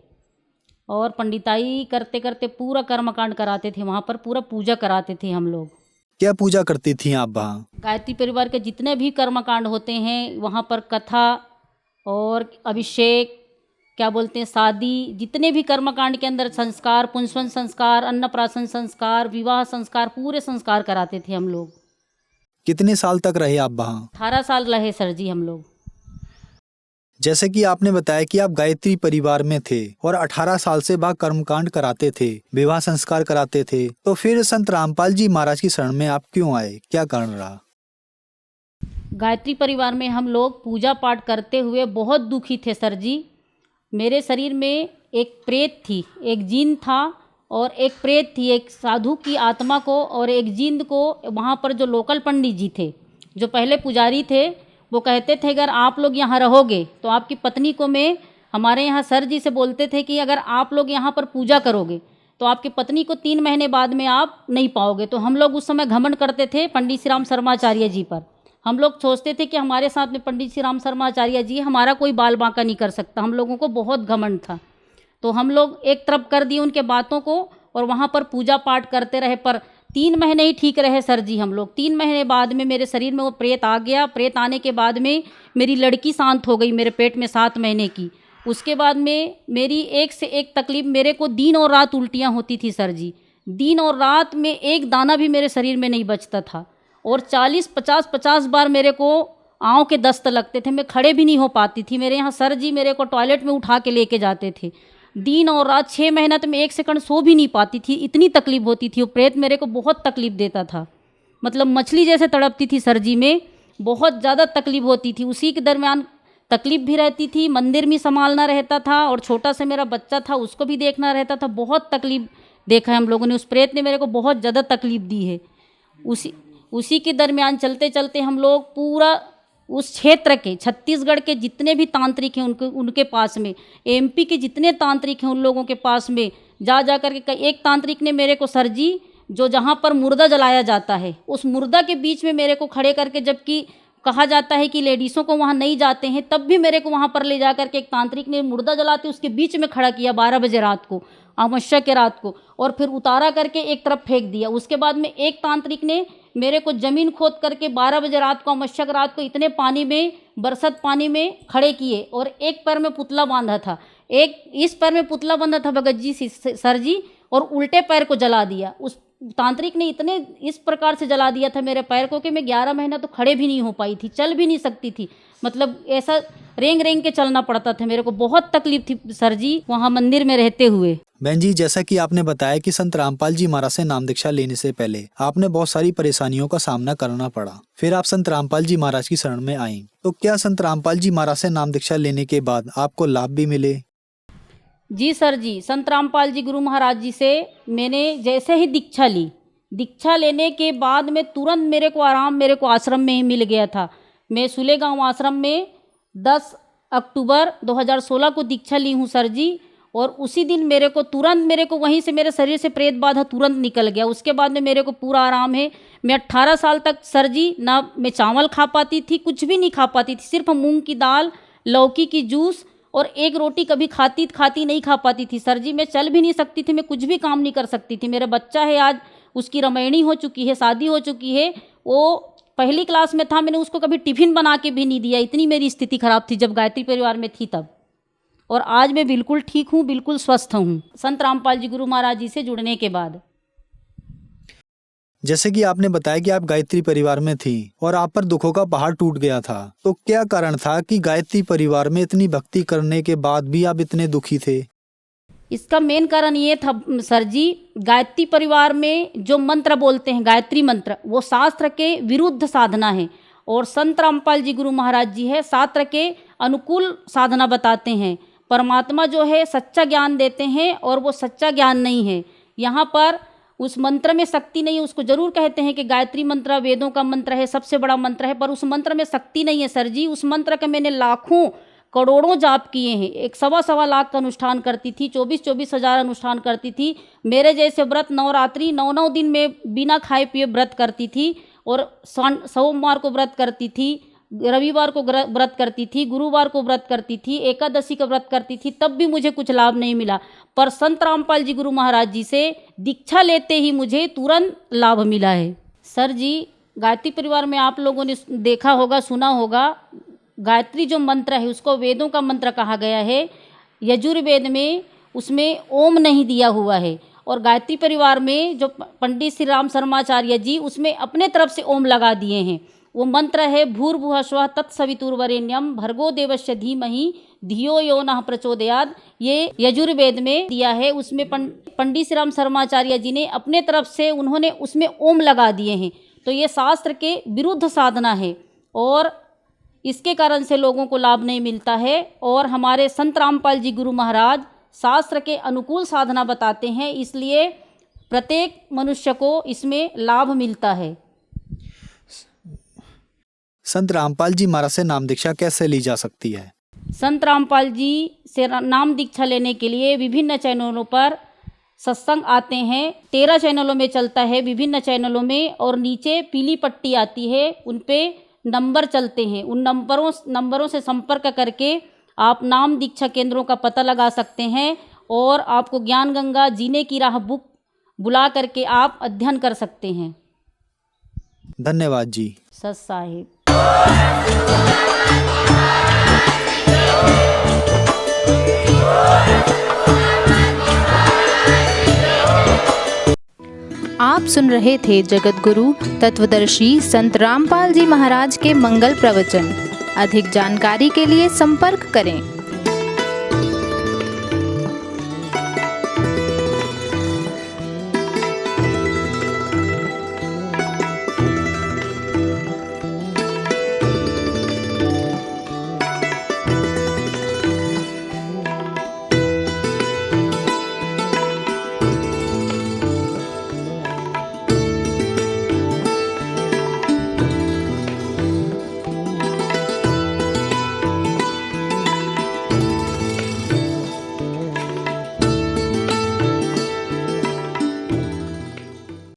E: और पंडिताई करते करते पूरा कर्मकांड कराते थे। वहाँ पर पूरा पूजा कराते थे हम लोग।
D: क्या पूजा करती थी आप वहाँ?
E: गायत्री परिवार के जितने भी कर्मकांड होते हैं वहाँ पर कथा और अभिषेक, क्या बोलते हैं, शादी, जितने भी कर्मकांड के अंदर संस्कार, पुंसवन संस्कार, अन्नप्राशन संस्कार, विवाह संस्कार, पूरे संस्कार कराते थे हम लोग।
D: कितने साल तक रहे आप वहाँ?
E: 18 साल रहे सर जी हम लोग।
D: जैसे कि आपने बताया कि आप गायत्री परिवार में थे और 18 साल से वहाँ कर्मकांड कराते थे, विवाह संस्कार कराते थे, तो फिर संत रामपाल जी महाराज की शरण में आप क्यों आए? क्या कारण रहा?
E: गायत्री परिवार में हम लोग पूजा पाठ करते हुए बहुत दुखी थे सर जी। मेरे शरीर में एक प्रेत थी, एक जीन था और एक प्रेत थी, एक साधु की आत्मा को और एक जीन को। वहाँ पर जो लोकल पंडित जी थे, जो पहले पुजारी थे, वो कहते थे अगर आप लोग यहाँ रहोगे तो आपकी पत्नी को, मैं हमारे यहाँ सर जी से बोलते थे कि अगर आप लोग यहाँ पर पूजा करोगे तो आपकी पत्नी को 3 महीने बाद में आप नहीं पाओगे। तो हम लोग उस समय घमंड करते थे पंडित श्री राम शर्माचार्य जी पर। हम लोग सोचते थे कि हमारे साथ में पंडित श्री राम शर्माचार्य जी, हमारा कोई बाल बांका नहीं कर सकता। हम लोगों को बहुत घमंड था, तो हम लोग एक तरफ कर दिए उनके बातों को और वहाँ पर पूजा पाठ करते रहे। पर 3 महीने ही ठीक रहे सर जी हम लोग। 3 महीने बाद में मेरे शरीर में वो प्रेत आ गया। प्रेत आने के बाद में मेरी लड़की शांत हो गई मेरे पेट में 7 महीने की। उसके बाद में मेरी एक से एक तकलीफ, मेरे को दिन और रात उल्टियाँ होती थी सर जी। दिन और रात में एक दाना भी मेरे शरीर में नहीं बचता था, और 40-50 बार मेरे को आँव के दस्त लगते थे। मैं खड़े भी नहीं हो पाती थी। मेरे यहाँ सर जी मेरे को टॉयलेट में उठा के लेके जाते थे। दिन और रात 6 महीना तो मैं 1 सेकंड सो भी नहीं पाती थी, इतनी तकलीफ होती थी। वो प्रेत मेरे को बहुत तकलीफ देता था, मतलब मछली जैसे तड़पती थी सर जी में, बहुत ज़्यादा तकलीफ होती थी। उसी के दरमियान तकलीफ भी रहती थी, मंदिर में संभालना रहता था, और छोटा सा मेरा बच्चा था उसको भी देखना रहता था। बहुत तकलीफ देखा है हम लोगों ने। उस प्रेत ने मेरे को बहुत ज़्यादा तकलीफ दी है। उसी के दरमियान चलते चलते हम लोग पूरा उस क्षेत्र के, छत्तीसगढ़ के जितने भी तांत्रिक हैं उनके पास में, एमपी के जितने तांत्रिक हैं उन लोगों के पास में जा कर के, एक तांत्रिक ने मेरे को सर जी, जो जहाँ पर मुर्दा जलाया जाता है उस मुर्दा के बीच में मेरे को खड़े करके, जबकि कहा जाता है कि लेडीज़ों को वहाँ नहीं जाते हैं, तब भी मेरे को वहाँ पर ले जा करके एक तांत्रिक ने मुर्दा जलाते उसके बीच में खड़ा किया 12 बजे रात को, अमावस्या के रात को, और फिर उतारा करके एक तरफ फेंक दिया। उसके बाद में एक तांत्रिक ने मेरे को ज़मीन खोद करके 12 बजे रात को, अमावस्या की रात को, इतने पानी में, बरसात पानी में खड़े किए और एक पैर में पुतला बांधा था, एक इस पैर में पुतला बांधा था भगत जी सर जी, और उल्टे पैर को जला दिया। उस तांत्रिक ने इतने इस प्रकार से जला दिया था मेरे पैर को कि मैं 11 महीना तो खड़े भी नहीं हो पाई थी, चल भी नहीं सकती थी, मतलब ऐसा रेंग रेंग के चलना पड़ता था। मेरे को बहुत तकलीफ थी सर जी वहाँ मंदिर में रहते हुए।
D: बहन जी, जैसा कि आपने बताया कि संत रामपाल जी महाराज से नाम दीक्षा लेने से पहले आपने बहुत सारी परेशानियों का सामना करना पड़ा, फिर आप संत रामपाल जी महाराज की शरण में आई, तो क्या संत रामपाल जी महाराज से नाम दीक्षा लेने के बाद आपको लाभ भी मिले?
E: जी सर जी, संत रामपाल जी गुरु महाराज जी से मैंने जैसे ही दीक्षा ली, दीक्षा लेने के बाद में तुरंत मेरे को आराम मेरे को आश्रम में ही मिल गया था। मैं सुलेगांव आश्रम में 10 अक्टूबर 2016 को दीक्षा ली हूँ सर जी, और उसी दिन मेरे को तुरंत मेरे को वहीं से मेरे शरीर से प्रेत बाधा तुरंत निकल गया। उसके बाद में मेरे को पूरा आराम है। मैं 18 साल तक सर जी ना मैं चावल खा पाती थी, कुछ भी नहीं खा पाती थी, सिर्फ मूंग की दाल, लौकी की जूस और एक रोटी कभी खाती नहीं खा पाती थी सर जी। मैं चल भी नहीं सकती थी, मैं कुछ भी काम नहीं कर सकती थी। मेरा बच्चा है आज, उसकी रमैनी हो चुकी है, शादी हो चुकी है, वो पहली क्लास में था, मैंने उसको कभी टिफिन बना के भी नहीं दिया, इतनी मेरी स्थिति खराब थी जब गायत्री परिवार में थी तब। और आज मैं बिल्कुल ठीक हूँ, बिल्कुल स्वस्थ हूँ संत रामपाल जी गुरु महाराज जी से जुड़ने के बाद।
D: जैसे कि आपने बताया कि आप गायत्री परिवार में थी और आप पर दुखों का पहाड़ टूट गया था, तो क्या कारण था कि गायत्री परिवार में इतनी भक्ति करने के बाद भी आप इतने दुखी थे?
E: इसका मेन कारण ये था सर जी, गायत्री परिवार में जो मंत्र बोलते हैं, गायत्री मंत्र, वो शास्त्र के विरुद्ध साधना है, और संत रामपाल जी गुरु महाराज जी है शास्त्र के अनुकूल साधना बताते हैं। परमात्मा जो है सच्चा ज्ञान देते हैं और वो सच्चा ज्ञान नहीं है। यहाँ पर उस मंत्र में शक्ति नहीं है। उसको जरूर कहते हैं कि गायत्री मंत्र वेदों का मंत्र है, सबसे बड़ा मंत्र है, पर उस मंत्र में शक्ति नहीं है सर जी। उस मंत्र का मैंने लाखों करोड़ों जाप किए हैं, एक 1.25 लाख का अनुष्ठान करती थी, 24 हज़ार अनुष्ठान करती थी। मेरे जैसे व्रत नवरात्रि 9 दिन में बिना खाए पिए व्रत करती थी, और सोमवार को व्रत करती थी, रविवार को व्रत करती थी, गुरुवार को व्रत करती थी, एकादशी का व्रत करती थी, तब भी मुझे कुछ लाभ नहीं मिला। पर संत रामपाल जी गुरु महाराज जी से दीक्षा लेते ही मुझे तुरंत लाभ मिला है सर जी। गायत्री परिवार में आप लोगों ने देखा होगा, सुना होगा, गायत्री जो मंत्र है उसको वेदों का मंत्र कहा गया है। यजुर्वेद में उसमें ओम नहीं दिया हुआ है, और गायत्री परिवार में जो पंडित श्री राम शर्माचार्य जी उसमें अपने तरफ से ओम लगा दिए हैं। वो मंत्र है भूर्भुवः स्वः तत्सवितुर्वरेण्यम भर्गो देवस्य धीमहि धियो यो नः प्रचोदयात्। ये यजुर्वेद में दिया है। उसमें पंडित श्री राम शर्माचार्य जी ने अपने तरफ से उन्होंने उसमें ओम लगा दिए हैं। तो ये शास्त्र के विरुद्ध साधना है, और इसके कारण से लोगों को लाभ नहीं मिलता है। और हमारे संत रामपाल जी गुरु महाराज शास्त्र के अनुकूल साधना बताते हैं, इसलिए प्रत्येक मनुष्य को इसमें लाभ मिलता है।
D: संत रामपाल जी महाराज से नाम दीक्षा कैसे ली जा सकती है?
E: संत रामपाल जी से नाम दीक्षा लेने के लिए विभिन्न चैनलों पर सत्संग आते हैं। 13 चैनलों में चलता है, विभिन्न चैनलों में, और नीचे पीली पट्टी आती है, उन पे नंबर चलते हैं। उन नंबरों से संपर्क करके आप नाम दीक्षा केंद्रों का पता लगा सकते हैं, और आपको ज्ञान गंगा जीने की राह बुक बुला करके आप अध्ययन कर सकते हैं।
D: धन्यवाद जी।
E: सत साहिब।
F: आप सुन रहे थे जगत गुरु तत्वदर्शी संत रामपाल जी महाराज के मंगल प्रवचन। अधिक जानकारी के लिए संपर्क करें